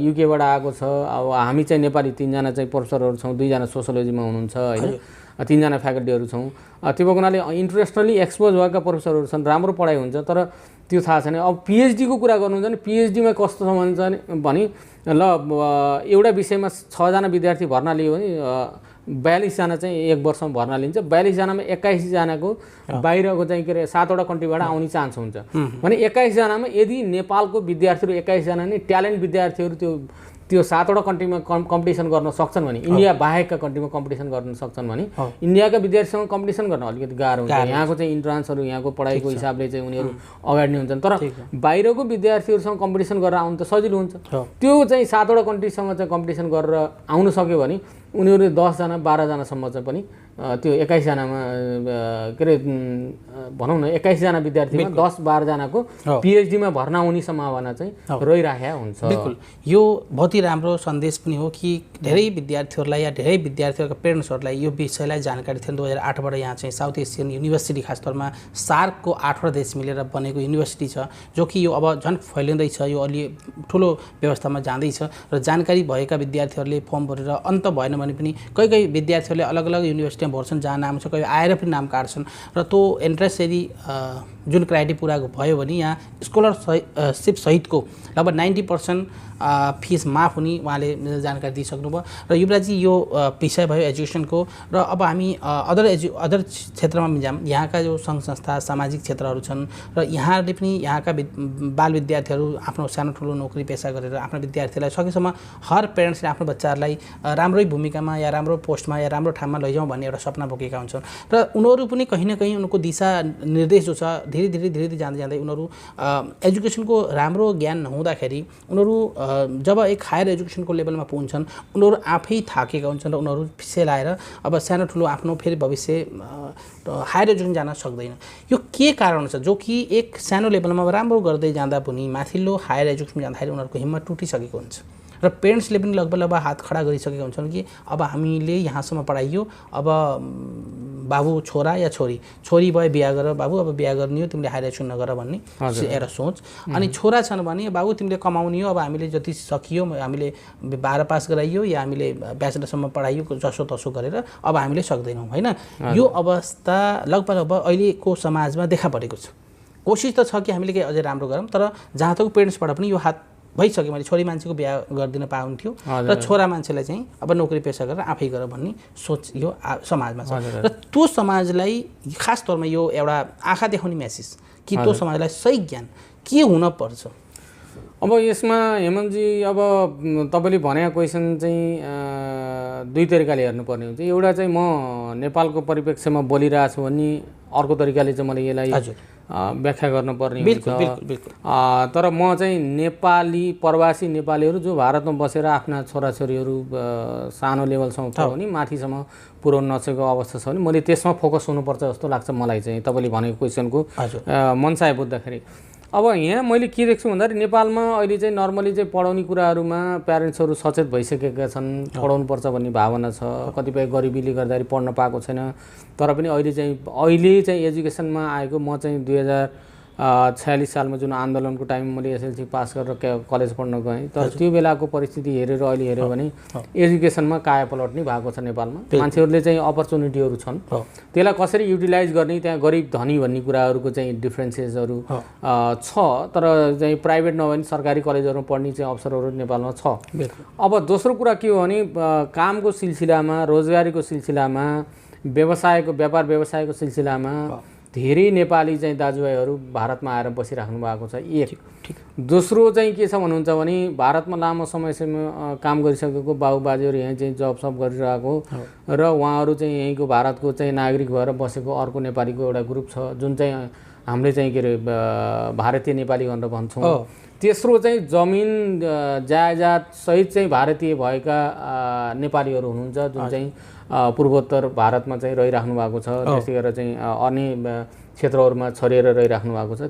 युकेबाट आएको छ। अब हामी चाहिँ नेपाली 3 जना चाहिँ प्रोफेसरहरू छौँ, 2 जना सोसियोलोजीमा हुनुहुन्छ हैन, 3 जना फ्याकल्टीहरू छौँ। त्यो भएको हुनाले इन्टरनेसनली एक्सपोज भएका प्रोफेसरहरू छन्, राम्रो पढाइ हुन्छ। तर त्यो थाहा छैन। अब पिएचडीको कुरा गर्नुहुन्छ भने पिएचडीमा कस्तो छ भने ल एउटा विषयमा 6 जना विद्यार्थी भर्ना लियो भने 42 जना चाहिँ 1 वर्षमा भर्ना लिन्छ। 42 जनामा 21 जनाको बाहिरको चाहिँ के अरे 7वटा कन्ट्रीबाट आउने चान्स हुन्छ भने 21 जनामा यदि नेपालको विद्यार्थीहरू 21 जना नै ट्यालेन्ट विद्यार्थीहरू त्यो 7वटा कन्ट्रीमा कम्पिटिसन गर्न सक्छन् भने, इन्डिया बाहेकका कन्ट्रीमा कम्पिटिसन गर्न सक्छन् भने इन्डियाका विद्यार्थीसँग कम्पिटिसन गर्न अलिकति गाह्रो हुन्छ। यहाँको चाहिँ इन्ट्रान्सहरू यहाँको पढाइको हिसाबले चाहिँ उनीहरू अगाडि नै हुन्छन्। तर बाहिरको विद्यार्थीहरूसँग कम्पिटिसन गरेर आउनु त सजिलो हुन्छ। त्यो चाहिँ 7वटा कन्ट्रीसँग चाहिँ कम्पिटिसन गरेर आउन सक्यो भने उनीहरूले 10 जना 12 जनासम्म चाहिँ पनि त्यो 21 जनामा के अरे भनौँ न 21 जना विद्यार्थीमा 10-12 जनाको पिएचडीमा भर्ना हुने सम्भावना चाहिँ रहिरहेको हुन्छ। बिल्कुल, यो बहुत ही राम्रो सन्देश पनि हो कि धेरै विद्यार्थीहरूलाई या धेरै विद्यार्थीहरूका पेरेन्ट्सहरूलाई यो विषयलाई जानकारी थिएन। 2008बाट यहाँ चाहिँ साउथ एसियन युनिभर्सिटी खास तौरमा सार्कको 8वटा देश मिलेर बनेको युनिभर्सिटी छ, जो कि यो अब झन् फैलिँदैछ, यो अलि ठुलो व्यवस्थामा जाँदैछ। र जानकारी भएका विद्यार्थीहरूले फर्म भरेर अन्त भएन भने पनि कोही विद्यार्थीहरूले अलग अलग युनिभर्सिटीमा भर्छन् जहाँ नाम छ, कोही आएर पनि नाम काट्छन्। र त्यो एन्ट्रेन्स यदि जुन क्राइटेरिया पुरा भयो भने यहाँ स्कलरसिप सहितको लगभग 90% फिस माफ हुने उहाँले जानकारी दिइसक्नुभयो। र युवराजी यो विषय भयो एजुकेसनको। र अब हामी अदर क्षेत्रमा पनि जाऊँ। यहाँका जो सङ्घ संस्था सामाजिक क्षेत्रहरू छन् र यहाँहरूले पनि यहाँका बाल विद्यार्थीहरू आफ्नो सानो ठुलो नोकरी पेसा गरेर आफ्नो विद्यार्थीलाई सकेसम्म हर पेरेन्ट्सले आफ्नो बच्चाहरूलाई राम्रै भूमिकामा या राम्रो पोस्टमा या राम्रो ठाउँमा लैजाउँ भन्ने एउटा सपना बोकेका हुन्छन्। र उनीहरू पनि कहीँ न कहीँ उनको दिशा निर्देश जो छ धीरे धीरे जाँदै उनीहरू एजुकेसनको राम्रो ज्ञान नहुँदाखेरि उनीहरू जब एक हायर एजुकेसनको लेभलमा पुग्छन् उनीहरू आफै थाकेका हुन्छन् र उनीहरू फिसेलाएर अब सानो ठुलो आफ्नो फेरि भविष्य हायर एजुकेसन जान सक्दैन। यो के कारण छ जो कि एक सानो लेभलमा राम्रो गर्दै जाँदा पनि माथिल्लो हायर एजुकेसन जाँदाखेरि उनीहरूको हिम्मत टुटिसकेको हुन्छ र पेरेन्ट्सले पनि लगभग हात खडा गरिसकेका हुन्छन् कि अब हामीले यहाँसम्म पढाइयो, अब बाबु छोरा या छोरी भयो बिहा गर बाबु, अब बिहा गर्ने हो तिमीले हायर एजुकेसन नगर भन्ने एउटा सोच। अनि छोरा छन् भने बाबु तिमीले कमाउने हो, अब हामीले जति सकियो हामीले 12 पास गराइयो या हामीले ब्याचलरसम्म पढाइयो जसो तसो गरेर अब हामीले सक्दैनौँ होइन। यो अवस्था लगभग अब अहिलेको समाजमा देखा परेको छ। कोसिस त छ कि हामीले केही अझै राम्रो गरौँ, तर जहाँ तक पेरेन्ट्सबाट पनि यो हात भइसक्यो, मैले छोरी मान्छेको बिहा गरिदिन पाउँथ्यो र छोरा मान्छेलाई चाहिँ अब नोकरी पेसा गरेर आफै गर भन्ने सोच यो समाजमा छ। र त्यो समाजलाई खास तौरमा यो एउटा आँखा देखाउने मेसेज कि त्यो समाजलाई सही ज्ञान के हुनपर्छ। अब यसमा हेमन्तजी अब तपाईँले भनेको क्वेसन चाहिँ दुई तरिकाले हेर्नुपर्ने हुन्छ। एउटा चाहिँ म नेपालको परिप्रेक्ष्यमा बोलिरहेको छु भने अर्को तरिकाले चाहिँ मैले यसलाई व्याख्या गर्नुपर्ने हुन्छ। तर म चाहिँ नेपाली प्रवासी नेपालीहरू जो भारतमा बसेर आफ्ना छोराछोरीहरू सानो लेभलसम्म छ भने माथिसम्म पुर्याउन नसकेको अवस्था छ भने मैले त्यसमा फोकस हुनुपर्छ जस्तो लाग्छ मलाई चाहिँ तपाईँले भनेको क्वेसनको मनसाय बुझ्दाखेरि। अब यहाँ मैले के देख्छु भन्दाखेरि नेपालमा अहिले चाहिँ नर्मली चाहिँ पढाउने कुराहरूमा प्यारेन्ट्सहरू सचेत भइसकेका छन्, पढाउनुपर्छ भन्ने भावना छ। कतिपय गरिबीले गर्दाखेरि पढ्न पाएको छैन, तर पनि अहिले चाहिँ एजुकेसनमा आएको म चाहिँ 2046 सालमा जुन आन्दोलनको टाइम मैले एसएलसी पास गरेर कलेज पढ्न गएँ, तर त्यो बेलाको परिस्थिति हेरेर अहिले हेऱ्यो भने एजुकेसनमा कायापलट नै भएको छ नेपालमा। मान्छेहरूले चाहिँ अपर्च्युनिटीहरू छन्, त्यसलाई कसरी युटिलाइज गर्ने त्यहाँ गरिब धनी भन्ने कुराहरूको चाहिँ डिफ्रेन्सेसहरू छ। तर चाहिँ प्राइभेट नभए पनि सरकारी कलेजहरूमा पढ्ने चाहिँ अवसरहरू नेपालमा छ। अब दोस्रो कुरा के हो भने कामको सिलसिलामा, रोजगारीको सिलसिलामा, व्यापार व्यवसायको सिलसिलामा धेरै नेपाली चाहिँ दाजुभाइहरू भारतमा आएर बसिराख्नु भएको छ। एक दोस्रो चाहिँ के छ भन्नुहुन्छ भने भारतमा लामो समयसम्म काम गरिसकेको बाबुबाजेहरू यहाँ चाहिँ जब गरिरहेको र उहाँहरू चाहिँ यहीँको भारतको चाहिँ नागरिक भएर बसेको अर्को नेपालीको एउटा ग्रुप छ जुन चाहिँ हामीले चाहिँ के अरे भारतीय नेपाली भनेर भन्छौँ। तेस्रो चाहिँ जमिन जायजात सहित चाहिँ भारतीय भएका नेपालीहरू हुनुहुन्छ जुन चाहिँ पूर्वोत्तर भारतमा चाहिँ रहिराख्नु भएको छ। त्यसै गरेर चाहिँ अन्य क्षेत्रहरूमा छरिएर रहिराख्नु भएको छ।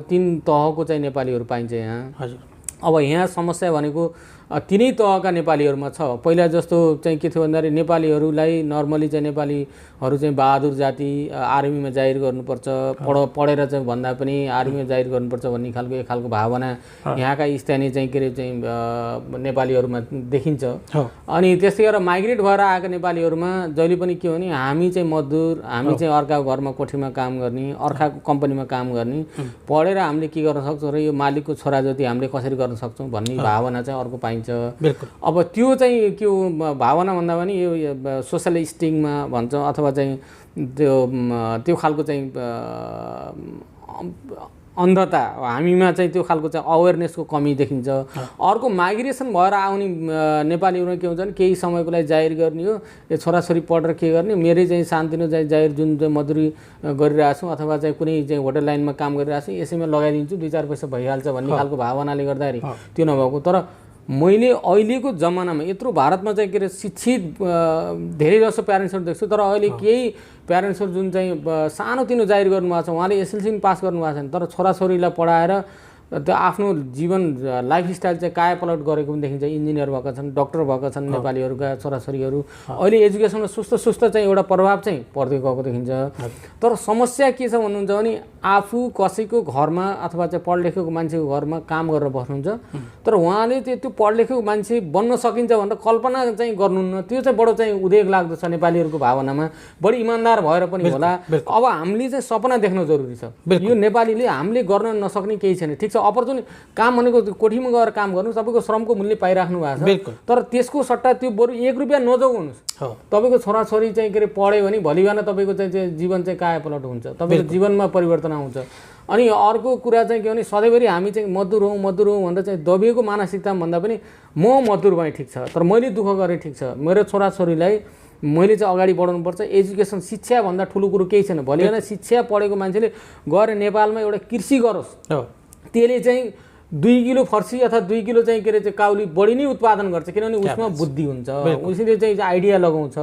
तीन तहको चाहिँ नेपालीहरू पाइन्छ यहाँ। अब यहाँ समस्या भनेको तिनै तहका नेपालीहरूमा छ। पहिला जस्तो चाहिँ के थियो भन्दाखेरि नेपालीहरूलाई नर्मली चाहिँ नेपालीहरू चाहिँ बहादुर जाति, आर्मीमा जाहिर गर्नुपर्छ, पढेर चाहिँ भन्दा पनि आर्मीमा जाहिर गर्नुपर्छ भन्ने खालको एक खालको भावना यहाँका स्थानीय चाहिँ के अरे चाहिँ नेपालीहरूमा देखिन्छ। अनि त्यस्तै गरेर माइग्रेट भएर आएका नेपालीहरूमा जहिले पनि के हो भने हामी चाहिँ मजदुर, हामी चाहिँ अर्काको घरमा कोठीमा काम गर्ने, अर्काको कम्पनीमा काम गर्ने, पढेर हामीले के गर्न सक्छौँ र यो मालिकको छोरा जति हामीले कसरी गर्न सक्छौँ भन्ने भावना चाहिँ अर्को पाइन्छ। अब त्यो चाहिँ के हो भावना भन्दा पनि यो सोसल स्टिङमा भन्छ अथवा चाहिँ त्यो खालको चाहिँ अन्धता हामीमा चाहिँ त्यो खालको चाहिँ अवेरनेसको कमी देखिन्छ। अर्को माइग्रेसन भएर आउने नेपालीहरूमा के हुन्छ भने केही समयको लागि जाहिर गर्ने हो, यो छोराछोरी पढेर के गर्ने, मेरै चाहिँ सानोतिनो चाहिँ जाहिर जुन चाहिँ मजदुरी गरिरहेको छु अथवा चाहिँ कुनै चाहिँ होटल लाइनमा काम गरिरहेको छु यसैमा लगाइदिन्छु 2-4 पैसा भइहाल्छ भन्ने खालको भावनाले गर्दाखेरि त्यो नभएको। तर मैले अहिलेको जमानामा यत्रो भारतमा चाहिँ के अरे शिक्षित धेरै जसो प्यारेन्ट्सहरू देख्छु, तर अहिले केही प्यारेन्ट्सहरू जुन चाहिँ सानोतिनो जाहिर गर्नुभएको छ उहाँले एसएलसी पनि पास गर्नुभएको छैन, तर छोराछोरीलाई पढाएर त्यो आफ्नो जीवन लाइफस्टाइल चाहिँ कायापलट गरेको पनि देखिन्छ। इन्जिनियर भएका छन्, डक्टर भएका छन् नेपालीहरूका छोराछोरीहरू। अहिले एजुकेसनमा सुस्त चाहिँ एउटा प्रभाव चाहिँ पर्दै गएको देखिन्छ। तर समस्या के छ भन्नुहुन्छ भने आफू कसैको घरमा अथवा चाहिँ पढलेखेको मान्छेको घरमा काम गरेर बस्नुहुन्छ, तर उहाँले त्यो पढलेखेको मान्छे बन्न सकिन्छ भनेर कल्पना चाहिँ गर्नुहुन्न। त्यो चाहिँ बडो चाहिँ उद्वेग लाग्दो छ नेपालीहरूको भावनामा। बढी इमान्दार भएर पनि होला। अब हामीले चाहिँ सपना देख्न जरुरी छ। यो नेपालीले हामीले गर्न नसक्ने केही छैन, ठिक छ। अपर्च्युनिटी काम भनेको कोठीमा गएर काम गर्नु, तपाईँको श्रमको मूल्य पाइराख्नु भएको छ, तर त्यसको सट्टा त्यो बरु 1 रुपियाँ नजगाउनुहोस्। तपाईँको छोराछोरी चाहिँ के अरे पढ्यो भने भोलि बिहान तपाईँको चाहिँ जीवन चाहिँ कायापलट हुन्छ, तपाईँको जीवनमा परिवर्तन आउँछ। अनि अर्को कुरा चाहिँ के भने सधैँभरि हामी चाहिँ मजदुर हौँ भनेर चाहिँ दबिएको मानसिकता भन्दा पनि म मजदुर भएँ ठिक छ, तर मैले दुःख गरेँ ठिक छ, मेरो छोराछोरीलाई मैले चाहिँ अगाडि बढाउनुपर्छ। एजुकेसन शिक्षा भन्दा ठुलो कुरो केही छैन। भोलि बिहान शिक्षा पढेको मान्छेले गएर नेपालमा एउटा कृषि गरोस्, त्यसले चाहिँ 2 किलो फर्सी अथवा 2 किलो चाहिँ के अरे चाहिँ काउली बढी नै उत्पादन गर्छ, किनभने उसमा बुद्धि हुन्छ, उसले चाहिँ आइडिया लगाउँछ,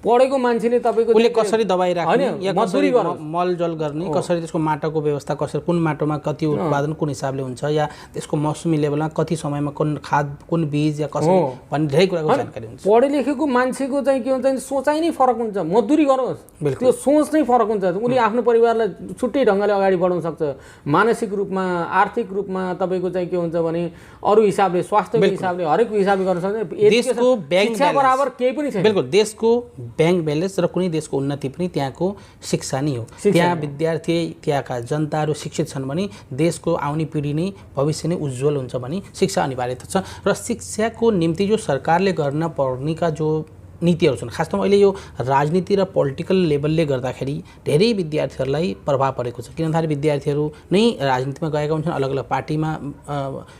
पढेको मान्छेले तपाईँको उसले कसरी दबाई राख्ने होइन, या मजदुरी कसरी गरोस्। मलजल गर्ने, कसरी त्यसको माटोको व्यवस्था, कसरी कुन माटोमा कति उत्पादन कुन हिसाबले हुन्छ, या त्यसको मौसमी लेभलमा कति समयमा कुन खाद कुन बीज या कसरी भन्ने धेरै कुराको जानकारी हुन्छ। पढे लेखेको मान्छेको चाहिँ के हुन्छ भने सोचाइ नै फरक हुन्छ। मजदुरी गरोस्, त्यो सोच नै फरक हुन्छ। उनी आफ्नो परिवारलाई छुट्टै ढङ्गले अगाडि बढाउन सक्छ। मानसिक रूपमा, आर्थिक रूपमा तपाईँको चाहिँ के हुन्छ भने अरू हिसाबले, स्वास्थ्यको हिसाबले, हरेक हिसाबले गर्न सक्छ। देशको ब्याङ्क शिक्षा बराबर केही पनि छैन। बिल्कुल, देशको ब्याङ्क ब्यालेन्स र कुनै देशको उन्नति पनि त्यहाँको शिक्षा नै हो। त्यहाँ विद्यार्थी, त्यहाँका जनताहरू शिक्षित छन् भने देशको आउने पिँढी नै, भविष्य नै उज्जवल हुन्छ भने शिक्षा अनिवार्यता छ। र शिक्षाको निम्ति जो सरकारले गर्न पर्नेका जो नीतिहरू छन्, खासमा अहिले यो राजनीति र पोलिटिकल लेभलले गर्दाखेरि धेरै विद्यार्थीहरूलाई प्रभाव परेको छ। किन भन्दाखेरि विद्यार्थीहरू नै राजनीतिमा गएका हुन्छन्, अलग अलग पार्टीमा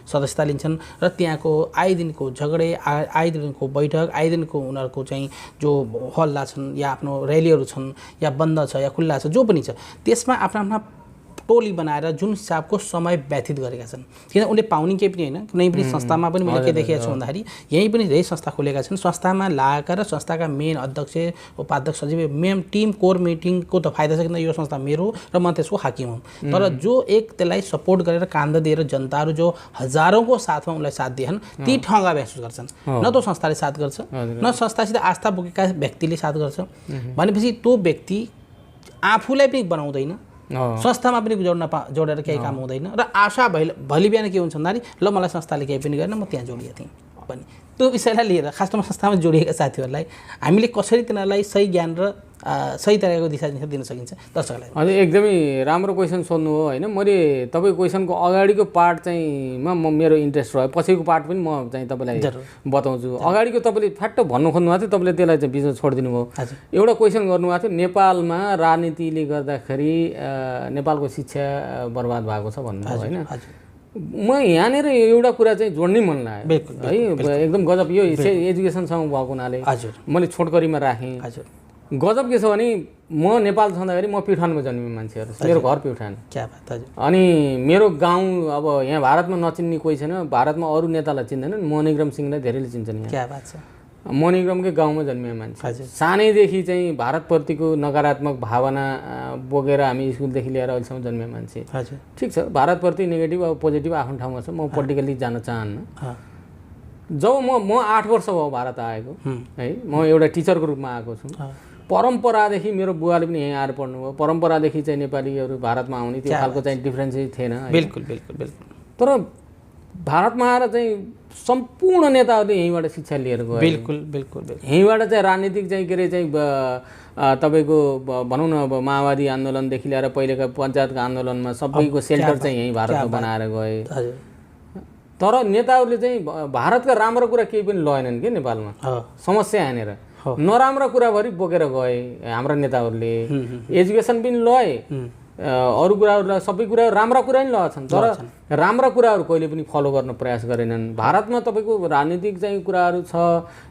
सदस्यता लिन्छन् र त्यहाँको आए दिनको झगडे, आए दिनको बैठक, आए दिनको उनीहरूको चाहिँ जो हल्ला छन् या आफ्नो र्यालीहरू छन् या बन्द छ या खुल्ला छ, जो पनि छ, त्यसमा आफ्ना आफ्ना टोली बनाएर जुन हिसाबको समय व्यतीत गरेका छन्। किन उनले पाउने केही पनि होइन। कुनै पनि संस्थामा पनि मैले के देखेको छु भन्दाखेरि यहीँ पनि धेरै संस्था खोलेका छन्। संस्थामा लगाएका र संस्थाका मेन अध्यक्ष, उपाध्यक्ष, सचिव, मेन टिम कोर मिटिङको त फाइदा छ, किन यो संस्था मेरो र म त्यसको हाकिम हुँ। तर जो एक त्यसलाई सपोर्ट गरेर कान्दा दिएर जनताहरू जो हजारौँको साथमा उनलाई साथ दिएछन्, ती ठगा महसुस गर्छन्। न त संस्थाले साथ गर्छ, न संस्थासित आस्था बोकेका व्यक्तिले साथ गर्छ। भनेपछि त्यो व्यक्ति आफूलाई पनि बनाउँदैन, संस्थामा पनि जोडेर केही काम हुँदैन र आशा भोलि बिहान के हुन्छ भन्दाखेरि ल मलाई संस्थाले केही पनि गरेन, म त्यहाँ जोडिएको थिएँ पनि। त्यो विषयलाई लिएर खासमा संस्थामा जोडिएका साथीहरूलाई हामीले कसरी तिनीहरूलाई सही ज्ञान र सही तरिकाको दिशा दिन सकिन्छ दर्शकलाई। हजुर, एकदमै राम्रो क्वेसन सोध्नु हो होइन। मैले तपाईँको क्वेसनको अगाडिको पार्ट चाहिँ मेरो इन्ट्रेस्ट रह्यो, पछिको पार्ट पनि म चाहिँ तपाईँलाई बताउँछु। अगाडिको तपाईँले फ्याक्ट भन्नु खोज्नुभएको थियो, तपाईँले त्यसलाई चाहिँ बिचमा छोडिदिनु भयो। एउटा क्वेसन गर्नुभएको थियो, नेपालमा राजनीतिले गर्दाखेरि नेपालको शिक्षा बर्बाद भएको छ भन्नु होइन। म यहाँनिर एउटा कुरा चाहिँ जोड्नै मन लाग्यो है, एकदम गजब। यो एजुकेसनसँग भएको हुनाले मैले छोटकरीमा राखेँ। गजब के छ भने म नेपाल छँदाखेरि म प्युठानमा जन्मेँ मान्छेहरू, मेरो घर प्युठान। क्या बात। हजुर। अनि मेरो गाउँ अब यहाँ भारतमा नचिन्ने कोही छैन, भारतमा अरू नेतालाई चिन्दैनन्, मणिग्रम सिंहलाई धेरैले चिन्छन् यहाँ। क्या बात छ। मणिग्रमकै गाउँमा जन्मिए मान्छे। सानैदेखि चाहिँ भारतप्रतिको नकारात्मक भावना बोकेर हामी स्कुलदेखि लिएर अहिलेसम्म जन्मिए मान्छे। हजुर। ठिक छ, भारतप्रति नेगेटिभ अब पोजिटिभ आफ्नो ठाउँमा छ। म पोलिटिकली जान चाहन्न। जब म 8 वर्ष भयो भारत आएको है, म एउटा टिचरको रूपमा आएको छु। परम्परादेखि मेरो बुवाले पनि यहीँ आएर पढ्नुभयो। परम्परादेखि चाहिँ नेपालीहरू भारतमा आउने त्यो खालको चाहिँ डिफ्रेन्स थिएन। बिल्कुल बिल्कुल बिल्कुल। तर भारतमा आएर चाहिँ सम्पूर्ण नेताहरूले यहीँबाट शिक्षा लिएर गए। बिल्कुल बिल्कुल। यहीँबाट चाहिँ राजनीतिक चाहिँ के अरे चाहिँ तपाईँको भनौँ न अब माओवादी आन्दोलनदेखि लिएर पहिलेका पञ्चायतको आन्दोलनमा सबैको सेल्टर चाहिँ यहीँ भारतमा बनाएर गए। तर नेताहरूले चाहिँ भारतका राम्रो कुरा केही पनि लगेनन् कि नेपालमा। समस्या यहाँनिर नराम्रो कुराभरि बोकेर गए हाम्रा नेताहरूले। एजुकेसन पनि लए, अरू कुराहरूलाई, सबै कुरा राम्रा कुरा पनि लगाछन्, तर राम्रा कुराहरू कहिले पनि फलो गर्न प्रयास गरेनन्। भारतमा तपाईँको राजनीतिक चाहिँ कुराहरू छ,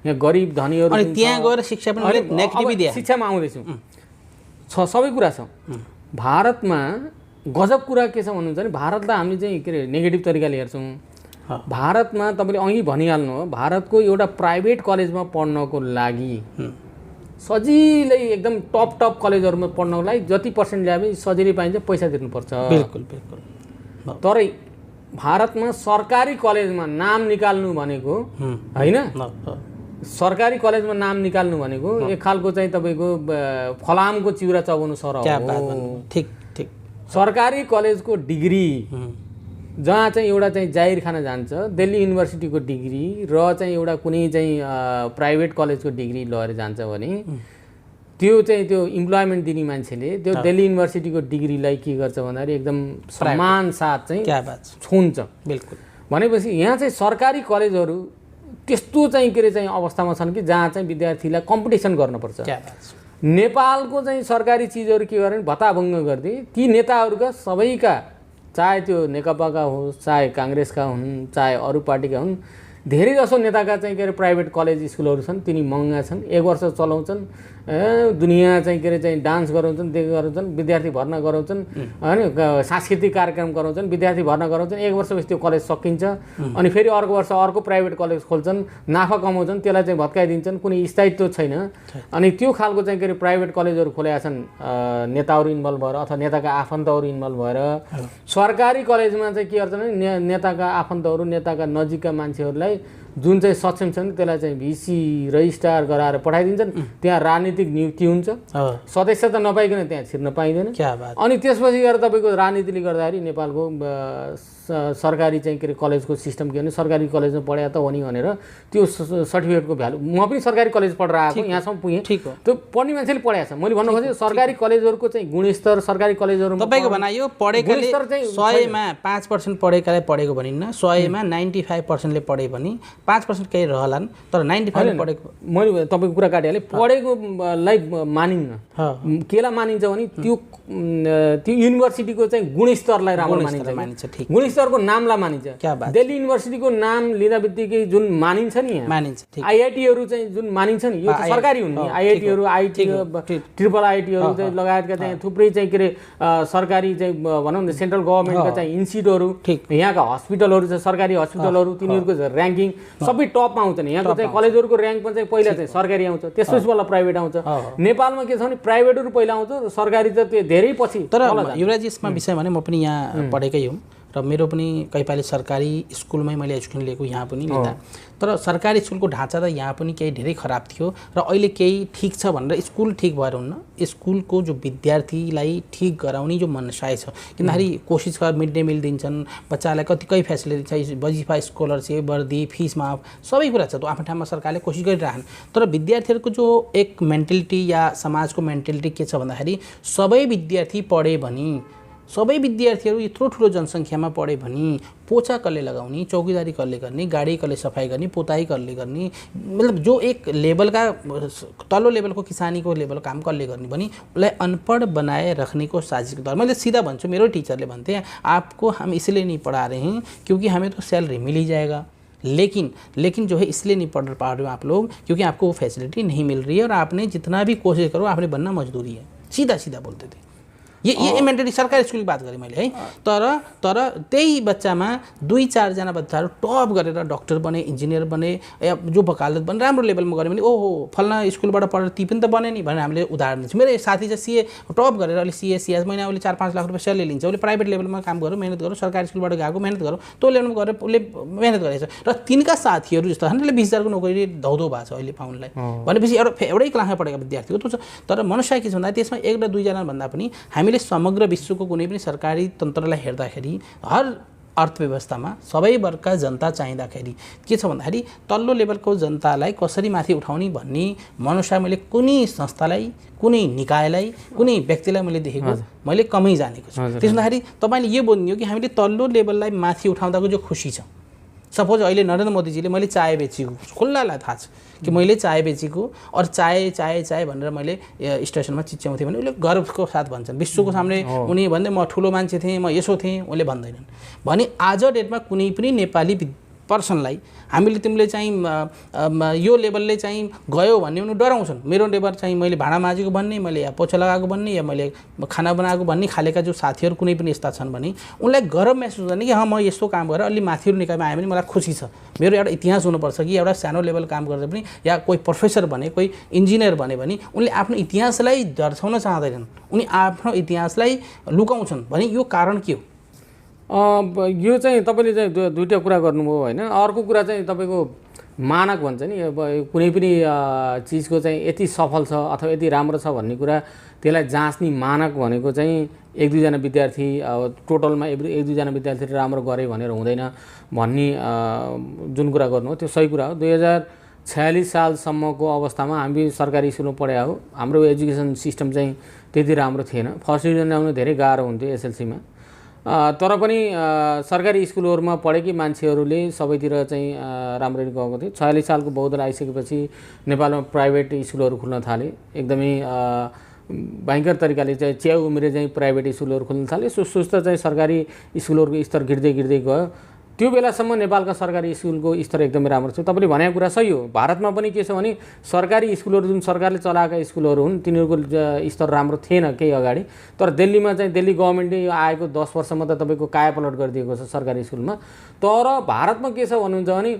यहाँ गरिब धनीहरू, त्यहाँ गएर शिक्षा पनि नेगेटिभ शिक्षामा आउँदैछु छ, सबै कुरा छ। भारतमा गजब कुरा के छ भन्नुहुन्छ भने भारतलाई हामीले चाहिँ के अरे नेगेटिभ तरिकाले हेर्छौँ। भारतमा तपाईँले अघि भनिहाल्नु हो, भारतको एउटा प्राइभेट कलेजमा पढ्नको लागि सजिलै एकदम टप कलेजहरूमा पढ्नको लागि जति पर्सेन्ट ल्याए पनि सजिलै पाइन्छ, पैसा तिर्नुपर्छ। बिल्कुल बिल्कुल। तर भारतमा सरकारी कलेजमा नाम निकाल्नु भनेको होइन, सरकारी कलेजमा नाम निकाल्नु भनेको एक खालको चाहिँ तपाईँको फलामको चिउरा चबाउनु सर हो। ठिक ठिक। सरकारी कलेजको डिग्री जहाँ चाहिँ एउटा चाहिँ जाहिर खान जान्छ, दिल्ली युनिभर्सिटीको डिग्री र चाहिँ एउटा कुनै चाहिँ प्राइभेट कलेजको डिग्री लगेर जान्छ भने त्यो चाहिँ त्यो इम्प्लोइमेन्ट दिने मान्छेले त्यो दिल्ली युनिभर्सिटीको डिग्रीलाई के गर्छ भन्दाखेरि एकदम समान साथ चाहिँ छुन्छ। बिल्कुल। भनेपछि यहाँ चाहिँ सरकारी कलेजहरू त्यस्तो चाहिँ के अरे चाहिँ अवस्थामा छन् कि जहाँ चाहिँ विद्यार्थीलाई कम्पिटिसन गर्नुपर्छ। नेपालको चाहिँ सरकारी चिजहरू के गर्ने भत्ताभङ्ग गरिदिए ती नेताहरूका सबैका, चाहे त्यो नेकपाका होस्, चाहे काङ्ग्रेसका हुन्, चाहे अरू पार्टीका हुन्, धेरै जसो नेताका चाहिँ के अरे प्राइभेट कलेज स्कुलहरू छन् तिनी महँगा छन्, 1 वर्ष चलाउँछन्, दुनियाँ चाहिँ के अरे चाहिँ डान्स गराउँछन्, त्यो गराउँछन्, विद्यार्थी भर्ना गराउँछन् हैन, सांस्कृतिक कार्यक्रम गराउँछन्, विद्यार्थी भर्ना गराउँछन्, 1 वर्षपछि त्यो कलेज सकिन्छ अनि फेरि अर्को वर्ष अर्को प्राइभेट कलेज खोल्छन्, नाफा कमाउँछन्, त्यसलाई चाहिँ भत्काइदिन्छन्, कुनै स्थायित्व छैन। अनि त्यो खालको चाहिँ के अरे प्राइभेट कलेजहरू खोलेका छन् नेताहरू इन्भल्भ भएर अथवा नेताका आफन्तहरू इन्भल्भ भएर। सरकारी कलेजमा चाहिँ के गर्छ भने नेताका आफन्तहरू, नेताका नजिकका मान्छेहरूलाई जुन चाहिँ सक्षम छन् त्यसलाई चाहिँ भिसी रजिस्ट्रार गराएर पठाइदिन्छन्, त्यहाँ राजनीतिक नियुक्ति हुन्छ, सदस्यता नपाइकन त्यहाँ छिर्न पाइँदैन। अनि त्यसपछि गएर तपाईँको राजनीतिले गर्दाखेरि नेपालको सरकारी चाहिँ के अरे कलेजको सिस्टम के भने सरकारी कलेजमा पढाए त हो नि भनेर त्यो सर्टिफिकेटको भ्यालु, म पनि सरकारी कलेज पढेर आएको, यहाँसम्म पुगेँ, त्यो पढ्ने मान्छेले पढाएको छ। मैले भन्नु खोजेँ सरकारी कलेजहरूको चाहिँ गुणस्तर, सरकारी कलेजहरूमा तपाईँको भनाइयो पढेकाले 100मा 5% पढेकाले पढेको भनिन्न, 100मा 95%ले पढे पनि 5% केही रहलान्, तर 95 पढेको। मैले तपाईँको कुरा काटिहालेँ, पढेकोलाई मानिन्न। केलाई मानिन्छ भने त्यो युनिभर्सिटीको चाहिँ गुणस्तरलाई राम्रो मानिन्छ, गुणस्तरको नामलाई मानिन्छ। दिल्ली युनिभर्सिटीको नाम लिँदा बित्तिकै जुन मानिन्छ नि मानिन्छ, आइआइटीहरू चाहिँ जुन मानिन्छ नि, यो त सरकारी हुन् नि, आइआइटीहरू, आइटी, ट्रिपल आइटीहरू चाहिँ लगायतका चाहिँ थुप्रै चाहिँ के अरे सरकारी चाहिँ भनौँ न सेन्ट्रल गभर्मेन्टका चाहिँ इन्स्टिट्युटहरू, यहाँका हस्पिटलहरू छ, सरकारी हस्पिटलहरू, तिनीहरूको ऱ्याङ्किङ सबै टपमा आउँछ नि। यहाँको चाहिँ कलेजहरूको ऱ्याङ्कमा चाहिँ पहिला चाहिँ सरकारी आउँछ, त्यसपछि वाला प्राइभेट आउँछ। नेपालमा के छ भने प्राइभेटहरू पहिला आउँछ, सरकारी त त्यो धेरै पछि। तर युवराज यसमा विषय भने म पनि यहाँ पढेकै हुँ र मेरो पनि कहीँ पालि सरकारी स्कुलमै मैले एजुकेसन लिएको, यहाँ पनि लिँदा, तर सरकारी स्कुलको ढाँचा त यहाँ पनि केही धेरै खराब थियो र अहिले केही ठिक छ भनेर स्कुल ठिक भएर हुन्न, स्कुलको जो विद्यार्थीलाई ठिक गराउने जो मनसाय छ, किनभने कोसिस गर मिड डे मिल दिन्छन्, बच्चालाई कतिकै फेसिलिटी छ, वजिफा स्कलरसिप, वर्दी, फिस माफ, सबै कुरा छ, त्यो आफ्नो ठाउँमा सरकारले कोसिस गरिरहन्। तर विद्यार्थीहरूको जो एक मेन्टालिटी या समाजको मेन्टालिटी के छ भन्दाखेरि सबै विद्यार्थी पढे भने, सबै विद्यार्थीहरू यत्रो ठुलो जनसङ्ख्यामा पढे भने पोचा कसले लगाउने, चौकीदारी कसले गर्ने, गाडी कसले सफाइ गर्ने, पोताई कसले गर्ने, मतलब जो एक लेभलका तल्लो लेभलको किसानीको लेभल काम कसले गर्ने भने उसलाई अनपढ बनाए रखने को साजिश के दौर। मैले सीधा भन्छु, मेरो टीचरले भन्थे आपको हम इसलिए नहीं पढ़ा रहे हैं क्योंकि हमें तो सैलरी मिल ही जाएगा, लेकिन जो है इसलिए नहीं पढ़ पा रहे हो आप लोग क्योंकि आपको वो फैसिलिटी नहीं मिल रही है और आपने जितना भी कोशिश करो आपने बनना मजदूरी है, सीधा सीधा बोलते थे। ये मेन्टली सरकारी स्कुलको बात गरेँ मैले है। तर त्यही बच्चामा 2-4 जना बच्चाहरू टप गरेर डक्टर बने, इन्जिनियर बने, या जो वकालत बने, राम्रो लेभलमा गऱ्यो भने ओहो फल्ना स्कुलबाट पढेर ती पनि त बने नि भनेर हामीले उदाहरण दिन्छौँ। मेरो साथी चाहिँ सीए टप गरेर अहिले सीएस महिना उसले 4-5 लाख रुपियाँ स्यालेरी लिन्छ, उसले प्राइभेट लेभलमा काम गर्यो, मेहनत गर्यो, सरकारी स्कुलबाट गएको मेहनत गर्यो, त्यो लेभलमा गएर उसले मेहनत गरेछ र तिनका साथीहरू जस्तो छन् उसले 20,000 को नोकरी धौधौ भएको छ अहिले पाउनलाई भनेपछि एउटै क्लासमा पढेका विद्यार्थी हो त्यो छ। तर मनुष्य के छ भन्दा त्यसमा 1 र 2 जना भन्दा पनि हामीले समग्र विश्वको कुनै पनि सरकारी तन्त्रलाई हेर्दाखेरि हर अर्थव्यवस्थामा सबै वर्गका जनता चाहिँदाखेरि के छ भन्दाखेरि तल्लो लेभलको जनतालाई कसरी माथि उठाउने भन्ने मनुष्य मैले कुनै संस्थालाई, कुनै निकायलाई, कुनै व्यक्तिलाई मैले देखेको मैले कमै जानेको छु। त्यसो हुँदाखेरि तपाईँले यो बोल्नु हो कि हामीले तल्लो लेभललाई माथि उठाउँदाको जो खुसी छ, सपोज अहिले नरेन्द्र मोदीजीले मैले चाय बेचेको खुल्लालाई थाहा छ कि मैले चाय बेचेको और चाय भनेर मैले स्टेसनमा चिच्याउँथेँ भने उसले गर्वको साथ भन्छन्, विश्वको सामने उनी भन्दै म ठुलो मान्छे थिएँ, म यसो थिएँ, उनले भन्दैनन् भने आज डेटमा कुनै पनि नेपाली पर्सनलाई हामीले तिमीले चाहिँ यो लेभलले चाहिँ गयो भन्ने उनीहरू डराउँछन्। मेरो लेभल चाहिँ मैले भाँडा माझेको भन्ने, मैले या पोछा लगाएको भन्ने, या मैले खाना बनाएको भन्ने खालेका जो साथीहरू कुनै पनि यस्ता छन् भने उनलाई गर्व महसुस गर्ने कि म यस्तो काम गरेर अलि माथिल्लो निकायमा आएँ भने मलाई खुसी छ। मेरो एउटा इतिहास हुनुपर्छ कि एउटा सानो लेभल काम गर्दा पनि या कोही प्रोफेसर भने, कोही इन्जिनियर भने उनले आफ्नो इतिहासलाई दर्शाउन चाहँदैनन्, उनी आफ्नो इतिहासलाई लुकाउँछन् भने यो कारण के हो? यो चाहिँ तपाईँले चाहिँ दुईवटा कुरा गर्नुभयो होइन। अर्को कुरा चाहिँ तपाईँको मानक भन्छ नि, कुनै पनि चिजको चाहिँ यति सफल छ अथवा यति राम्रो छ भन्ने कुरा त्यसलाई जाँच्ने मानक भनेको चाहिँ 1-2 जना विद्यार्थी टोटलमा 1-2 जना विद्यार्थीले राम्रो गरे भनेर हुँदैन भन्ने जुन कुरा गर्नुभयो त्यो सही कुरा हो। 2046 सालसम्मको अवस्थामा हामी सरकारी स्कुलमा पढे हो, हाम्रो एजुकेसन सिस्टम चाहिँ त्यति राम्रो थिएन, फर्स्ट डिभिजन ल्याउनु धेरै गाह्रो हुन्थ्यो एसएलसीमा। तर पनि सरकारी स्कुलहरूमा पढेकी मान्छेहरूले सबैतिर चाहिँ राम्ररी गएको थियो। 46 सालको बहुदल आइसकेपछि नेपालमा प्राइभेट स्कुलहरू खुल्न थाले, एकदमै भयङ्कर तरिकाले चाहिँ च्याउ उमेर चाहिँ प्राइभेट स्कुलहरू खुल्न थाले। सुस्त चाहिँ सरकारी स्कुलहरूको स्तर गिर्दै गयो। त्यो बेलासम्म नेपालका सरकारी स्कुलको स्तर एकदमै राम्रो छ। तपाईँले भनेको कुरा सही हो। भारतमा पनि के छ भने सरकारी स्कुलहरू जुन सरकारले चलाएका स्कुलहरू हुन् तिनीहरूको स्तर राम्रो थिएन केही अगाडि, तर दिल्लीमा चाहिँ दिल्ली गभर्मेन्टले यो आएको 10 वर्षमा त तपाईँको कायापलट गरिदिएको छ सरकारी स्कुलमा। तर भारतमा के छ भन्नुहुन्छ भने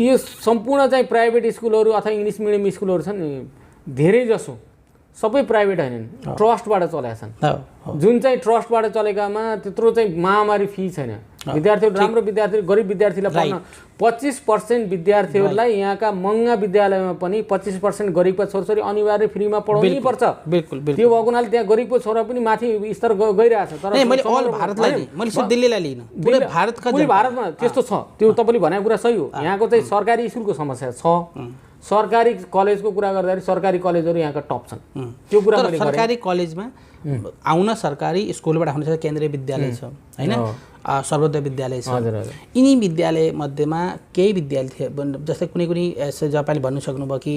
यो सम्पूर्ण चाहिँ प्राइभेट स्कुलहरू अथवा इङ्ग्लिस मिडियम स्कुलहरू छन् नि, धेरै जसो सबै प्राइभेट हैनन्, ट्रस्टबाट चलेका छन्। जुन चाहिँ ट्रस्टबाट चलेकामा त्यत्रो चाहिँ महामारी फी छैन। विद्यार्थीहरू राम्रो विद्यार्थी गरिब विद्यार्थीलाई पढ्न 25% विद्यार्थीहरूलाई यहाँका महँगा विद्यालयमा पनि 25% गरिबका छोराछोरी अनिवार्य फ्रीमा पढाउनै पर्छ। बिल्कुल त्यो भएको हुनाले त्यहाँ गरिबको छोरा पनि माथि स्तर गइरहेछ। तर मैले अल भारतलाई मैले सिर्फ दिल्लीलाई लिइन, पुरै भारतका भारतमा त्यस्तो छ। त्यो तपाईँले भनेको कुरा सही हो। यहाँको चाहिँ सरकारी स्कुलको समस्या छ। सरकारी कलेजको कुरा गर्दाखेरि सरकारी कलेजहरू यहाँका टप छन्। त्यो कुरा मैले सरकारी कलेजमा आउन सरकारी स्कुलबाट आउन केन्द्रीय विद्यालय छ हैन, सर्वोदय विद्यालय छ। यिनी विद्यालय मध्येमा केही विद्यालय जस्तै कुनै कुनै तपाईँले भन्नु सक्नुभयो कि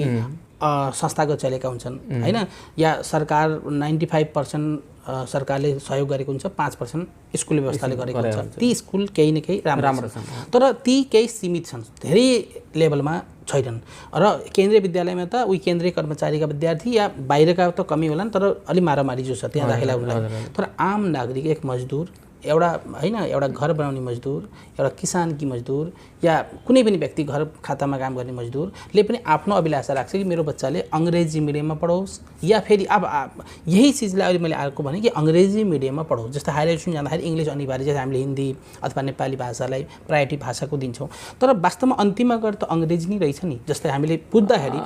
संस्थागत चलेका हुन्छन् हैन, या सरकार 95% सरकारले सहयोग गरेको हुन्छ, 5% स्कुल व्यवस्थाले गरेको हुन्छ। ती स्कुल केही न केही राम्रो छन्, तर ती केही सीमित छन्, धेरै लेभलमा छैनन्। र केन्द्रीय विद्यालयमा त उही केन्द्रीय कर्मचारीका विद्यार्थी या बाहिरका त कमी होलान्, तर अलि मारामारी जो छ त्यहाँ दाखिला हुनलाई। तर आम नागरिक, एक मजदुर, एउटा हैन, एउटा घर बनाउने मजदुर, एउटा किसानकी मजदुर या कुनै पनि व्यक्ति घर खातामा काम गर्ने मजदुरले पनि आफ्नो अभिलाषा राख्छ कि मेरो बच्चाले अङ्ग्रेजी मिडियममा पढोस्, या फेरि अब यही चिजलाई अहिले मैले अर्को भने कि अङ्ग्रेजी मिडियममा पढोस्। जस्तै हायर एजुकेसन जाँदाखेरि इङ्ग्लिस अनिवार्य, जस्तै हामीले हिन्दी अथवा नेपाली भाषालाई प्रायोरिटी भाषाको दिन्छौँ, तर वास्तवमा अन्तिममा गएर त अङ्ग्रेजी नै रहेछ नि। जस्तै हामीले बुझ्दाखेरि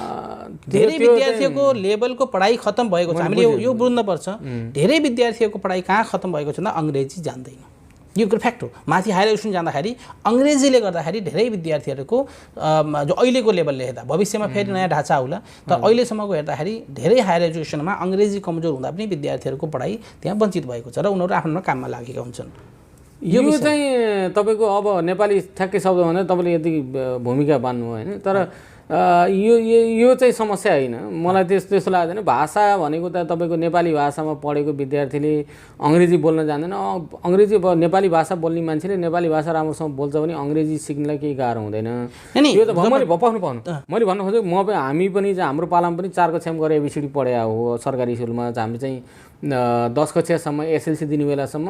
धेरै विद्यार्थीको लेभलको पढाइ खत्तम भएको छ, हामीले यो बुझ्नुपर्छ। धेरै विद्यार्थीको पढाइ कहाँ खत्तम भएको छ, अङ्ग्रेजी जान्दैन। यो फ्याक्ट हो। माथि हायर एजुकेसन जाँदाखेरि अङ्ग्रेजीले गर्दाखेरि धेरै विद्यार्थीहरूको जो अहिलेको लेभलले हेर्दा, भविष्यमा फेरि नयाँ ढाँचा आउला, तर अहिलेसम्मको हेर्दाखेरि धेरै हायर एजुकेसनमा अङ्ग्रेजी कमजोर हुँदा पनि विद्यार्थीहरूको पढाइ त्यहाँ वञ्चित भएको छ र उनीहरू आफ्नो काममा लागेका हुन्छन्। यो चाहिँ तपाईँको अब नेपाली ठ्याक्कै शब्द भन्दा तपाईँले यति भूमिका बान्नु होइन, तर यो चाहिँ समस्या होइन। मलाई त्यस्तो लाग्दैन। भाषा भनेको त तपाईँको नेपाली भाषामा पढेको विद्यार्थीले अङ्ग्रेजी बोल्न जान्दैन। अङ्ग्रेजी नेपाली भाषा बोल्ने मान्छेले नेपाली भाषा राम्रोसँग बोल्छ भने अङ्ग्रेजी सिक्नलाई केही गाह्रो हुँदैन। यो त मैले मैले भन्नु खोजेको हामी पनि हाम्रो पालामा पनि 4 कक्षामा गएर एबिसिडी पढेको हो सरकारी स्कुलमा। हामी चाहिँ 10 कक्षासम्म एसएलसी दिने बेलासम्म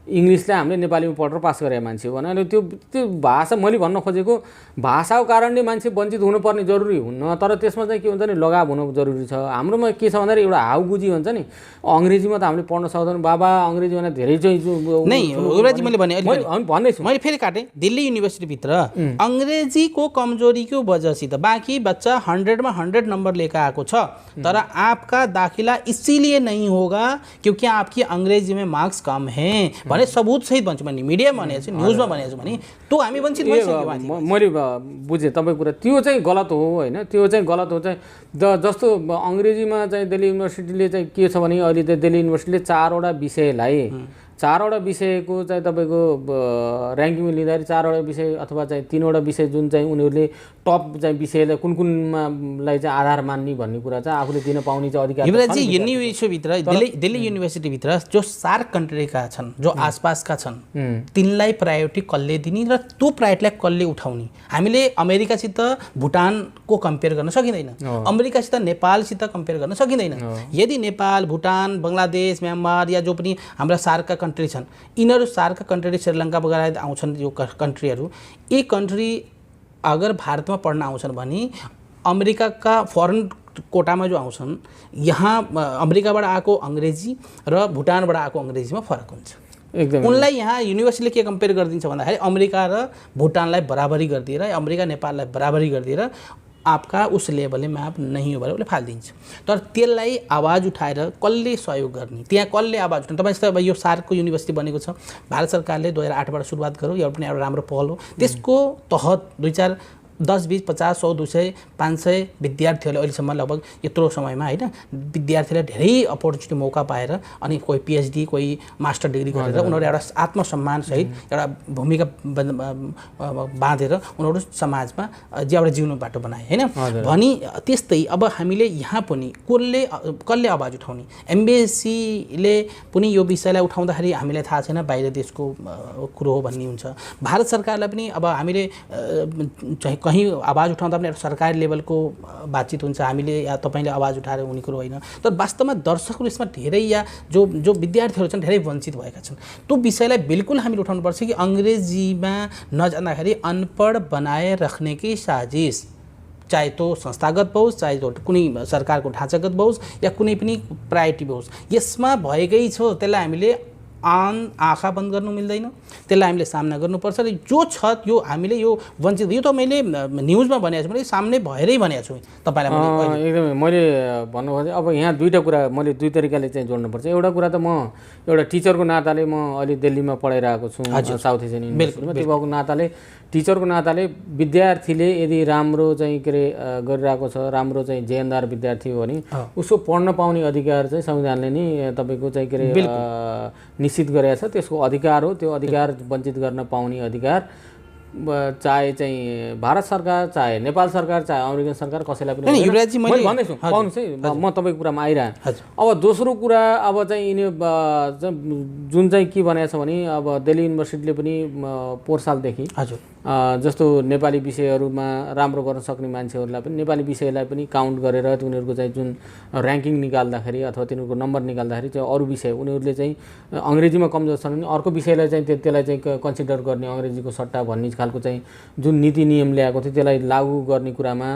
इङ्ग्लिसलाई हामीले नेपालीमा पढेर पास गरेका मान्छे हो भने त्यो भाषा मैले भन्न खोजेको भाषाको कारणले मान्छे वञ्चित हुनुपर्ने जरुरी हुन्न, तर त्यसमा चाहिँ के हुन्छ नि लगाव हुनु जरुरी छ। हाम्रोमा के छ भन्दाखेरि एउटा हाउगुजी हुन्छ नि, अङ्ग्रेजीमा त हामीले पढ्न सक्दैनौँ। बाबा अङ्ग्रेजी भने धेरै चाहिँ नै युवराजी मैले भने भन्दैछु, मैले फेरि काटेँ। दिल्ली युनिभर्सिटीभित्र अङ्ग्रेजीको कमजोरीको वजहसित बाँकी बच्चा 100 में 100 नंबर लेकर आएको छ, तर आपका दाखिला इसीलिए नहीं होगा क्योंकि आपकी अंग्रेजी में मार्क्स कम हैं भने सबूत सहित भन्छु। मैले मिडियामा भनेको छु, न्युजमा भनेको छु भने त्यो हामी वञ्चित भइसक्यो। मैले बुझेँ तपाईँको कुरा, त्यो चाहिँ गलत हो होइन, त्यो चाहिँ गलत हो। चाहिँ जस्तो अङ्ग्रेजीमा चाहिँ दिल्ली युनिभर्सिटीले चाहिँ के छ भने अहिले चाहिँ दिल्ली युनिभर्सिटीले 4वटा विषयलाई 4वटा विषयको चाहिँ तपाईँको ऱ्याङ्किङ लिँदाखेरि 4वटा विषय अथवा चाहिँ 3वटा विषय जुन चाहिँ उनीहरूले टप चाहिँ विषयलाई कुन कुनलाई चाहिँ आधार मान्ने भन्ने कुरा चाहिँ आफूले दिन पाउने चाहिँ अधिकार युवराजी युनिभर्सिटीभित्र दिल्ली युनिभर्सिटीभित्र जो सार्क कन्ट्रीका छन्, जो आसपासका छन्, तिनलाई प्रायोरिटी कसले दिने र त्यो प्रायोरिटीलाई कसले उठाउने। हामीले अमेरिकासित भुटानको कम्पेयर गर्न सकिँदैन, अमेरिकासित नेपालसित कम्पेयर गर्न सकिँदैन। यदि नेपाल, भुटान, बङ्गलादेश, म्यानमार या जो पनि हाम्रा सार्कका कन्ट्री छन्, यिनीहरू सार्कका कन्ट्री श्रीलङ्का वगैरह आउँछन्, यो कन्ट्रीहरू यी कन्ट्री अगर भारतमा पढ्न आउँछन् भने अमेरिकाका फरेन कोटामा जो आउँछन्, यहाँ अमेरिकाबाट आएको अङ्ग्रेजी र भुटानबाट आएको अङ्ग्रेजीमा फरक हुन्छ एकदम। उनलाई यहाँ युनिभर्सिटीले के कम्पेयर गरिदिन्छ भन्दाखेरि अमेरिका र भुटानलाई बराबरी गरिदिएर, अमेरिका नेपाललाई बराबरी गरिदिएर आपका उस लेभलले म्याप नहीं हो भने उसले फालिदिन्छ। तर त्यसलाई आवाज उठाएर कसले सहयोग गर्ने, त्यहाँ कसले आवाज उठाउने। तपाईँ जस्तै अब यो सार्कको युनिभर्सिटी बनेको छ, भारत सरकारले 2008बाट सुरुवात गर्यो, यो पनि एउटा राम्रो पहल हो। त्यसको तहत 2-4 10 20 50 100 200 500 विद्यार्थीहरूले अहिलेसम्म लगभग यत्रो समयमा होइन विद्यार्थीलाई धेरै अपर्च्युनिटी मौका पाएर अनि कोही पिएचडी कोही मास्टर डिग्री गरेर उनीहरू एउटा आत्मसम्मानसहित एउटा भूमिका बाँधेर उनीहरू समाजमा एउटा जिउनु बाटो बनाए होइन भनी त्यस्तै अब हामीले यहाँ पनि कसले आवाज उठाउने एम्बेसीले पनि यो विषयलाई उठाउँदाखेरि हामीलाई थाहा छैन बाहिर देशको कुरो हो भन्ने हुन्छ भारत सरकारलाई पनि अब हामीले चाहिँ कहीँ आवाज उठाउँदा पनि सरकारी लेभलको बातचित हुन्छ हामीले या तपाईँले आवाज उठाएर हुने कुरो होइन तर वास्तवमा दर्शकहरू यसमा धेरै या जो विद्यार्थीहरू छन् धेरै वञ्चित भएका छन् त्यो विषयलाई बिल्कुल हामीले उठाउनुपर्छ कि अङ्ग्रेजीमा नजान्दाखेरि अनपढ बनाए राख्ने की साजिश चाहे तो संस्थागत होस् चाहे तो कुनै सरकारको ढाँचागत होस् या कुनै पनि प्रायोरिटी होस् यसमा भएकै छ त्यसलाई हामीले आँखा बन्द गर्नु मिल्दैन त्यसलाई हामीले सामना गर्नुपर्छ र जो छ यो हामीले यो वञ्चित यो त मैले न्युजमा भनेको छु मैले सामने भएरै भनेको छु तपाईँलाई एकदमै मैले भन्नुभयो अब यहाँ दुईवटा कुरा मैले दुई तरिकाले चाहिँ जोड्नुपर्छ एउटा कुरा त म एउटा टिचरको नाताले म अहिले दिल्लीमा पढाइरहेको छु साउथ एसियन युनिभर्सिटीमा त्यो भएको नाताले टिचरको नाताले विद्यार्थीले यदि राम्रो चाहिँ के अरे गरिरहेको छ राम्रो चाहिँ जेएनदार विद्यार्थी हो भने उसको पढ्न पाउने अधिकार चाहिँ संविधानले नि तपाईँको चाहिँ के अरे निश्चित गरेको छ त्यसको अधिकार हो त्यो अधिकार वञ्चित गर्न पाउने अधिकार चाहे चाहिँ भारत सरकार चाहे नेपाल सरकार चाहे अमेरिकन सरकार कसैलाई पनि मैले भन्दैछु पाउनुहोस् है म तपाईँको कुरामा आइरहेँ अब दोस्रो कुरा अब चाहिँ यिनी जुन चाहिँ के भनेको छ भने अब दिल्ली युनिभर्सिटीले पनि पोहोर सालदेखि हजुर जस्तो नेपाली विषयहरूमा राम्रो गर्न सक्ने मान्छेहरूलाई पनि नेपाली विषयलाई पनि काउन्ट गरेर उनीहरूको चाहिँ जुन र्याङ्किङ निकाल्दाखेरि अथवा तिनीहरूको नम्बर निकाल्दाखेरि चाहिँ अरू विषय उनीहरूले चाहिँ अङ्ग्रेजीमा कमजोर छन् भने अर्को विषयलाई चाहिँ त्यसलाई चाहिँ कन्सिडर गर्ने अङ्ग्रेजीको सट्टा भन्ने खालको चाहिँ जुन नीति नियम ल्याएको थियो त्यसलाई लागू गर्ने कुरामा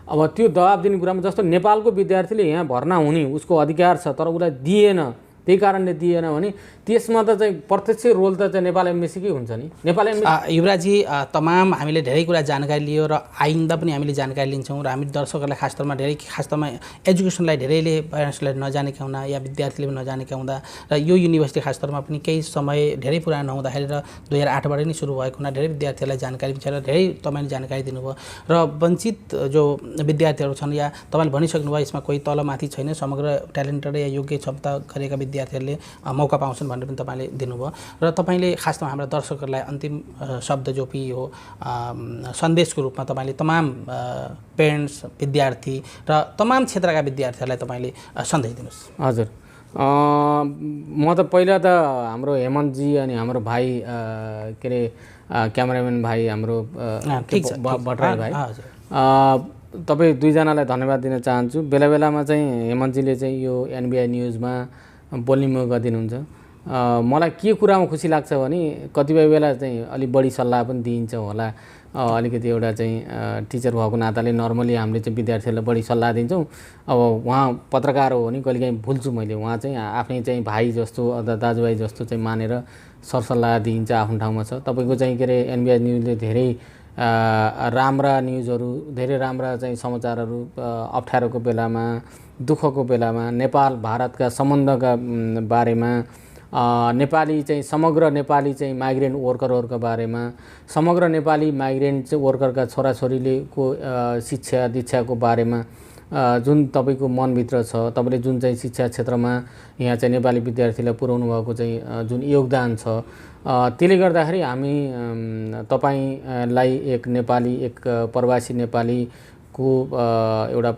अब त्यो दबाब दिने कुरामा जस्तो नेपालको विद्यार्थीले यहाँ भर्ना हुने उसको अधिकार छ तर उसलाई दिएन त्यही कारणले दिएन भने त्यसमा त चाहिँ प्रत्यक्ष रोल त चाहिँ नेपाल एम्बेसीकै हुन्छ नि नेपाल एम्बेसी युवराजी तमाम हामीले धेरै कुरा जानकारी लियो र आइन्दा पनि हामीले जानकारी लिन्छौँ र हामी दर्शकहरूलाई खासतौरमा एजुकेसनलाई धेरैले प्यारेन्ट्सलाई नजानेका हुँदा या विद्यार्थीले पनि नजानेका हुँदा र यो युनिभर्सिटी खासतौरमा पनि केही समय धेरै पुरानो नहुँदाखेरि र 2008बाट नै सुरु भएको हुँदा धेरै विद्यार्थीहरूलाई जानकारी छ र धेरै तपाईँले जानकारी दिनुभयो र वञ्चित जो विद्यार्थीहरू छन् या तपाईँले भनिसक्नुभयो यसमा कोही तलमाथि छैन समग्र ट्यालेन्टेड या योग्य क्षमता गरेका विद्यार्थीहरूले मौका पाउँछन् भनेर पनि तपाईँले दिनुभयो र तपाईँले खासमा हाम्रा दर्शकहरूलाई अन्तिम शब्द जो पि हो सन्देशको रूपमा तपाईँले तमाम पेरेन्ट्स विद्यार्थी र तमाम क्षेत्रका विद्यार्थीहरूलाई तपाईँले सन्देश दिनुहोस्। हजुर म त पहिला त हाम्रो हेमन्तजी अनि हाम्रो भाइ के अरे क्यामेराम्यान भाइ हाम्रो भट्टराई भाइ तपाईँ दुईजनालाई धन्यवाद दिन चाहन्छु। बेला बेलामा चाहिँ हेमन्तजीले चाहिँ यो एनबिआई न्युजमा बोल्ने मौका दिनुहुन्छ। मलाई के कुरामा खुसी लाग्छ भने कतिपय बेला चाहिँ अलिक बढी सल्लाह पनि दिइन्छ होला अलिकति एउटा चाहिँ टिचर भएको नाताले नर्मली हामीले चाहिँ विद्यार्थीहरूलाई बढी सल्लाह दिन्छौँ। अब उहाँ पत्रकार हो भने कहिलेकाहीँ भुल्छु मैले उहाँ चाहिँ आफ्नै चाहिँ भाइ जस्तो अथवा दाजुभाइ जस्तो चाहिँ मानेर सरसल्लाह दिइन्छ आफ्नो ठाउँमा छ। तपाईँको चाहिँ के अरे एनबिआई न्युजले धेरै राम्रा न्युजहरू धेरै राम्रा चाहिँ समाचारहरू अप्ठ्यारोको बेलामा दुःखको बेलामा नेपाल भारतका सम्बन्धका बारेमा नेपाली चाहिँ समग्र नेपाली चाहिँ माइग्रेन्ट वर्करहरूका बारेमा समग्र नेपाली माइग्रेन्ट चाहिँ वर्करका छोराछोरीले को शिक्षा दीक्षाको बारेमा जुन तपाईँको मनभित्र छ तपाईँले जुन चाहिँ शिक्षा क्षेत्रमा यहाँ चाहिँ नेपाली विद्यार्थीलाई पुर्याउनु भएको चाहिँ जुन योगदान छ त्यसले गर्दाखेरि हामी तपाईँलाई एक नेपाली एक प्रवासी नेपालीको एउटा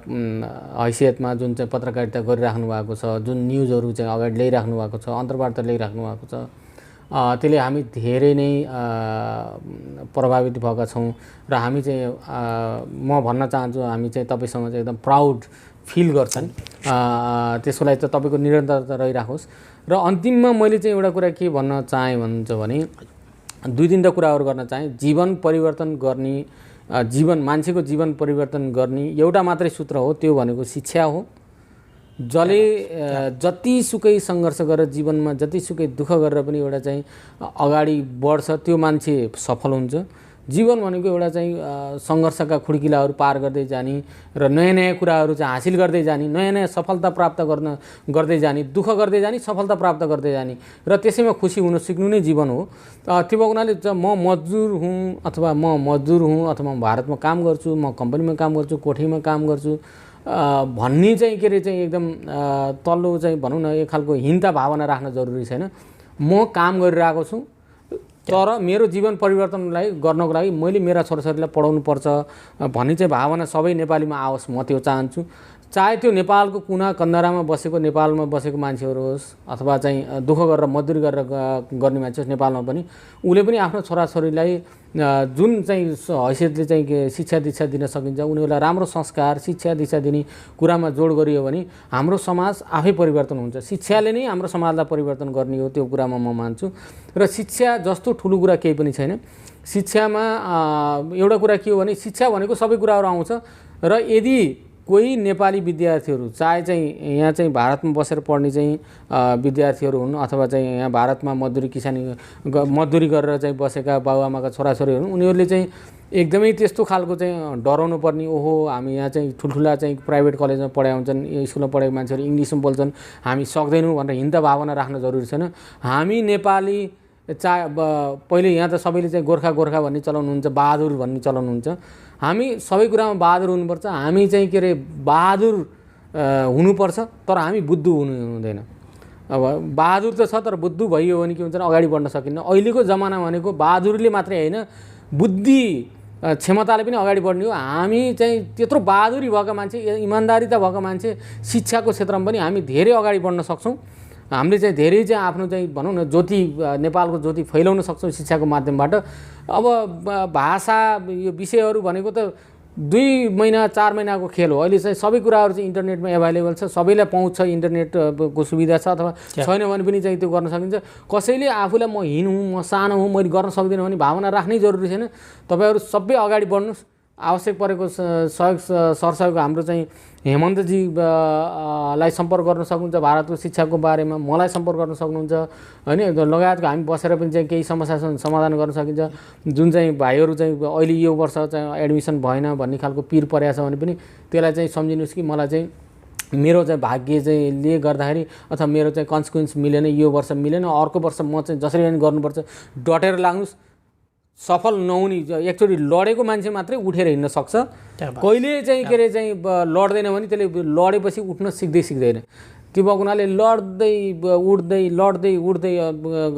हैसियतमा जुन चाहिँ पत्रकारिता गरिराख्नु भएको छ जुन न्युजहरू चाहिँ अगाडि ल्याइराख्नु भएको छ अन्तर्वार्ता ल्याइराख्नु भएको छ त्यसले हामी धेरै नै प्रभावित भएका छौँ र हामी चाहिँ म भन्न चाहन्छु हामी चाहिँ तपाईँसँग चाहिँ एकदम प्राउड फिल गर्छन् त्यसको लागि चाहिँ तपाईँको निरन्तरता रहिराखोस्। र अन्तिममा मैले चाहिँ एउटा कुरा के भन्न चाहेँ भन्नुहुन्छ भने दुई तिनवटा कुराहरू गर्न चाहेँ। जीवन परिवर्तन गर्ने मान्छेको जीवन परिवर्तन गर्ने एउटा मात्रै सूत्र हो त्यो भनेको शिक्षा हो। जसले जतिसुकै सङ्घर्ष गरेर जीवनमा जतिसुकै दुःख गरेर पनि एउटा चाहिँ अगाडि बढ्छ त्यो मान्छे सफल हुन्छ। जीवन भनेको एउटा चाहिँ सङ्घर्षका खुड्किलाहरू पार गर्दै जाने र नयाँ नयाँ कुराहरू चाहिँ हासिल गर्दै जाने, नयाँ नयाँ सफलता प्राप्त गर्दै जाने, दुःख गर्दै जाने, सफलता प्राप्त गर्दै जाने र त्यसैमा खुसी हुन सिक्नु नै जीवन हो। त्यो भएको हुनाले म मजदुर हुँ अथवा म भारतमा काम गर्छु, म कम्पनीमा काम गर्छु, कोठीमा काम गर्छु भन्ने चाहिँ के अरे चाहिँ एकदम तल्लो चाहिँ भनौँ न एक खालको हीनता भावना राख्न जरुरी छैन। म काम गरिरहेको छु तर मेरो जीवन परिवर्तनलाई गर्नको लागि मैले मेरा छोराछोरीलाई पढाउनु पर्छ भन्ने चाहिँ भावना सबै नेपालीमा आओस्, म त्यो चाहन्छु। चाहे त्यो नेपालको कुना कन्दरामा बसेको, नेपालमा बसेको मान्छेहरू होस् अथवा चाहिँ दुःख गरेर मजदुरी गरेर गर्ने मान्छे होस् नेपालमा पनि, उसले पनि आफ्नो छोराछोरीलाई जुन चाहिँ हैसियतले चाहिँ शिक्षा दीक्षा दिन सकिन्छ उनीहरूलाई राम्रो संस्कार शिक्षा दीक्षा दिने कुरामा जोड गरियो भने हाम्रो समाज आफै परिवर्तन हुन्छ। शिक्षाले नै हाम्रो समाजलाई परिवर्तन गर्ने हो, त्यो कुरामा म मान्छु। र शिक्षा जस्तो ठुलो कुरा केही पनि छैन। शिक्षामा एउटा कुरा के हो भने शिक्षा भनेको सबै कुराहरू आउँछ र यदि कोही नेपाली विद्यार्थीहरू चाहे चाहिँ यहाँ चाहिँ भारतमा बसेर पढ्ने चाहिँ विद्यार्थीहरू हुन् अथवा चाहिँ यहाँ भारतमा मजदुरी गरेर चाहिँ बसेका बाबुआमाका छोराछोरीहरू हुन्, उनीहरूले चाहिँ एकदमै त्यस्तो खालको चाहिँ डराउनु पर्ने, ओहो हामी यहाँ चाहिँ ठुल्ठुला चाहिँ प्राइभेट कलेजमा पढाइ हुन्छन्, स्कुलमा पढेको मान्छेहरू इङ्ग्लिसमा बोल्छन्, हामी सक्दैनौँ भनेर हिन्दा भावना राख्न जरुरी छैन। हामी नेपाली पहिले यहाँ त सबैले चाहिँ गोर्खा भन्ने चलाउनुहुन्छ, बहादुर भन्ने चलाउनुहुन्छ। हामी सबै कुरामा बहादुर हुनुपर्छ। हामी चाहिँ के अरे बहादुर हुनुपर्छ तर हामी बुद्धु हुँदैन। अब बहादुर त छ तर बुद्धु भइयो भने के हुन्छ अगाडि बढ्न सकिन्न। अहिलेको जमाना भनेको बहादुरले मात्रै होइन बुद्धि क्षमताले पनि अगाडि बढ्ने हो। हामी चाहिँ त्यत्रो बहादुरी भएका मान्छे, इमान्दारिता भएका मान्छे शिक्षाको क्षेत्रमा पनि हामी धेरै अगाडि बढ्न सक्छौँ। हामीले चाहिँ धेरै चाहिँ आफ्नो चाहिँ भनौँ न ज्योति नेपालको ज्योति फैलाउन सक्छौँ शिक्षाको माध्यमबाट। अब भाषा यो विषयहरू भनेको त 2 महिना 4 महिनाको खेल हो। अहिले चाहिँ सबै कुराहरू चाहिँ इन्टरनेटमा एभाइलेबल छ, सबैलाई पहुँच छ, इन्टरनेटको सुविधा छ अथवा छैन भने पनि चाहिँ त्यो गर्न सकिन्छ। कसैले आफूलाई म हिन हुँ, म सानो हुँ, मैले गर्न सक्दिनँ भने भावना राख्नै जरुरी छैन। तपाईँहरू सबै अगाडि बढ्नुहोस्। आवश्यक परेको सहयोग सरसहयोग हाम्रो चाहिँ हेमन्तजी लाई सम्पर्क गर्न सक्नुहुन्छ भारतको शिक्षाको बारेमा, मलाई सम्पर्क गर्न सक्नुहुन्छ हैन, लगायतको हामी बसेर पनि चाहिँ केही समस्या समाधान गर्न सकिन्छ। जुन चाहिँ भाइहरू चाहिँ अहिले यो वर्ष चाहिँ एडमिसन भएन भन्ने खालको पिर परेको छ भने पनि त्यसलाई चाहिँ सम्झिनुहोस् कि मलाई चाहिँ मेरो चाहिँ भाग्य चाहिँ ले गर्दाखेरि अथवा मेरो चाहिँ कन्सिक्वेन्स मिलेन, यो वर्ष मिलेन, अर्को वर्ष म चाहिँ जसरी पनि गर्नुपर्छ, डटेर लाग्नुहोस्। सफल नहुने एकचोटि लडेको मान्छे मात्रै उठेर हिँड्न सक्छ। कहिले चाहिँ के अरे चाहिँ लड्दैन भने त्यसले लडेपछि उठ्न सिक्दैन। त्यो भएको हुनाले लड्दै उठ्दै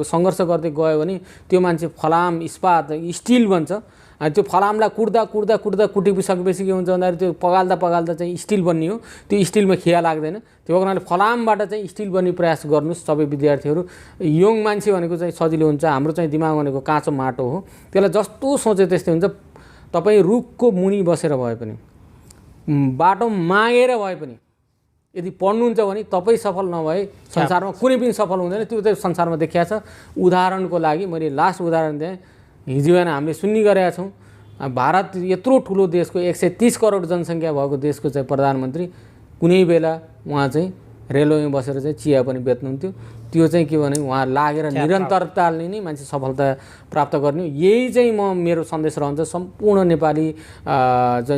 सङ्घर्ष गर्दै गयो भने त्यो मान्छे फलाम इस्पात स्टिल बन्छ। अनि त्यो फलामलाई कुट्दा कुटिसकेपछि के हुन्छ भन्दाखेरि त्यो पगाल्दा चाहिँ स्टिल बन्ने हो। त्यो स्टिलमा खिया लाग्दैन। त्यो भएको हुनाले फलामबाट चाहिँ स्टिल बन्ने प्रयास गर्नुहोस् सबै विद्यार्थीहरू। यङ मान्छे भनेको चाहिँ सजिलो हुन्छ। हाम्रो चाहिँ दिमाग भनेको काँचो माटो हो, त्यसलाई जस्तो सोचे त्यस्तै हुन्छ। तपाईँ रुखको मुनि बसेर भए पनि, बाटो मागेर भए पनि यदि पढ्नुहुन्छ भने तपाईँ सफल नभए संसारमा कुनै पनि सफल हुँदैन। त्यो चाहिँ संसारमा देखिया छ। उदाहरणको लागि मैले लास्ट उदाहरण दिएँ। हिजो बिहान हामीले सुन्ने गरेका छौँ भारत यत्रो ठुलो देशको 130 करोड जनसङ्ख्या भएको देशको चाहिँ प्रधानमन्त्री कुनै बेला उहाँ चाहिँ रेलवेमा बसेर चाहिँ चिया पनि बेच्नुहुन्थ्यो। त्यो चाहिँ के भने उहाँ लागेर निरन्तरताले नै मान्छे सफलता प्राप्त गर्ने हो। यही चाहिँ मेरो सन्देश रहन्छ सम्पूर्ण नेपाली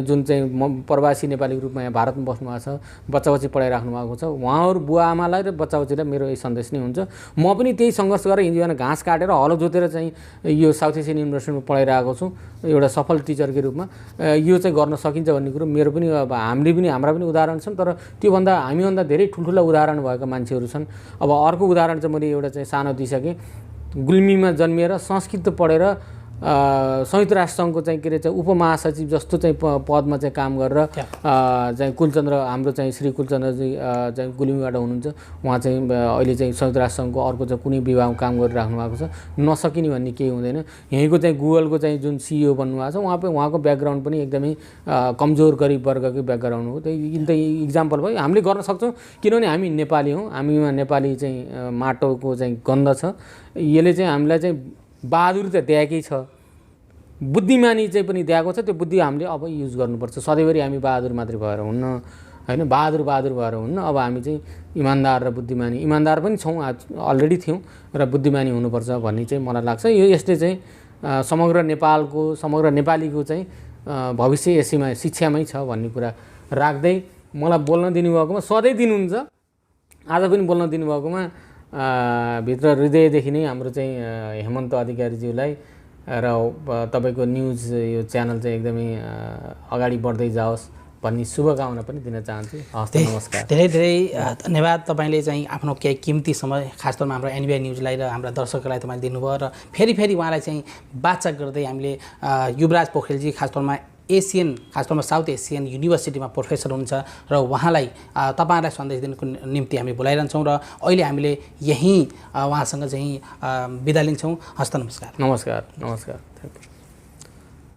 जुन चाहिँ प्रवासी नेपालीको रूपमा यहाँ भारतमा बस्नु भएको छ, बच्चा बच्ची पढाइराख्नु भएको छ, उहाँहरू बुवा आमालाई र बच्चा बच्चीलाई मेरो यही सन्देश नै हुन्छ। म पनि त्यही सङ्घर्ष गरेर हिजो बिहान घाँस काटेर हलो जोतेर चाहिँ यो साउथ एसियन युनिभर्सिटीमा पढाइरहेको छु एउटा सफल टिचरको रूपमा। यो चाहिँ गर्न सकिन्छ भन्ने कुरो मेरो पनि अब हाम्रा पनि उदाहरण छन्, तर त्योभन्दा हामीभन्दा धेरै ठुल्ठुला उदाहरण भएका मान्छेहरू छन्। अब अर्को उदाहरण चाहिँ मैले एउटा चाहिँ सानो दिइसकेँ। गुल्मीमा जन्मिएर संस्कृत पढेर संयुक्त राष्ट्रसङ्घको चाहिँ के अरे चाहिँ उपमहासचिव जस्तो चाहिँ पदमा चाहिँ काम गरेर चाहिँ कुलचन्द्र हाम्रो चाहिँ श्री कुलचन्द्रजी चाहिँ गुल्मीबाट हुनुहुन्छ। उहाँ चाहिँ अहिले चाहिँ संयुक्त राष्ट्रसङ्घको अर्को चाहिँ कुनै विभागमा काम गरिराख्नु भएको छ। नसकिने भन्ने केही हुँदैन। यहीँको चाहिँ गुगलको चाहिँ जुन सिइओ बन्नुभएको छ उहाँको ब्याकग्राउन्ड पनि एकदमै कमजोर गरिब वर्गकै ब्याकग्राउन्ड हो। त्यही इक्जाम्पल भयो। हामीले गर्न सक्छौँ किनभने हामी नेपाली हौँ। हामीमा नेपाली चाहिँ माटोको चाहिँ गन्ध छ। यसले चाहिँ हामीलाई चाहिँ बहादुरी त दिएकै छ, बुद्धिमानी चाहिँ पनि दिएको छ। त्यो बुद्धि हामीले अब युज गर्नुपर्छ। सधैँभरि हामी बहादुर मात्रै भएर हुन्न हैन, बहादुर भएर हुन्न। अब हामी चाहिँ इमान्दार र बुद्धिमानी, इमान्दार पनि छौँ, अलरेडी थियौँ, र बुद्धिमानी हुनुपर्छ भन्ने चाहिँ मलाई लाग्छ। यसले चाहिँ समग्र नेपालको समग्र नेपालीको चाहिँ भविष्य यसैमा शिक्षामै छ भन्ने कुरा राख्दै मलाई बोल्न दिनुभएकोमा सधैँ दिनुहुन्छ, आज पनि बोल्न दिनुभएकोमा भित्र हृदयदेखि नै हाम्रो चाहिँ हेमन्त अधिकारीज्यूलाई र तपाईँको न्युज यो च्यानल चाहिँ एकदमै अगाडि बढ्दै जाओस् भन्ने शुभकामना पनि दिन चाहन्छु। हस्, नमस्कार। धेरै धेरै धन्यवाद। तपाईँले चाहिँ आफ्नो केही किम्ती समय खास तौरमा हाम्रो एनबिआई न्युजलाई र हाम्रा दर्शकहरूलाई तपाईँले दिनुभयो र फेरि उहाँलाई चाहिँ बाचा गर्दै हामीले युवराज पोखरेलजी खास तौरमा खास तौरमा साउथ एसियन युनिभर्सिटीमा प्रोफेसर हुनुहुन्छ र उहाँलाई तपाईँहरूलाई सन्देश दिनुको निम्ति हामी बोलाइरहन्छौँ र अहिले हामीले यहीँ उहाँसँग चाहिँ बिदा लिन्छौँ। हस्त नमस्कार। नमस्कार। Thank you.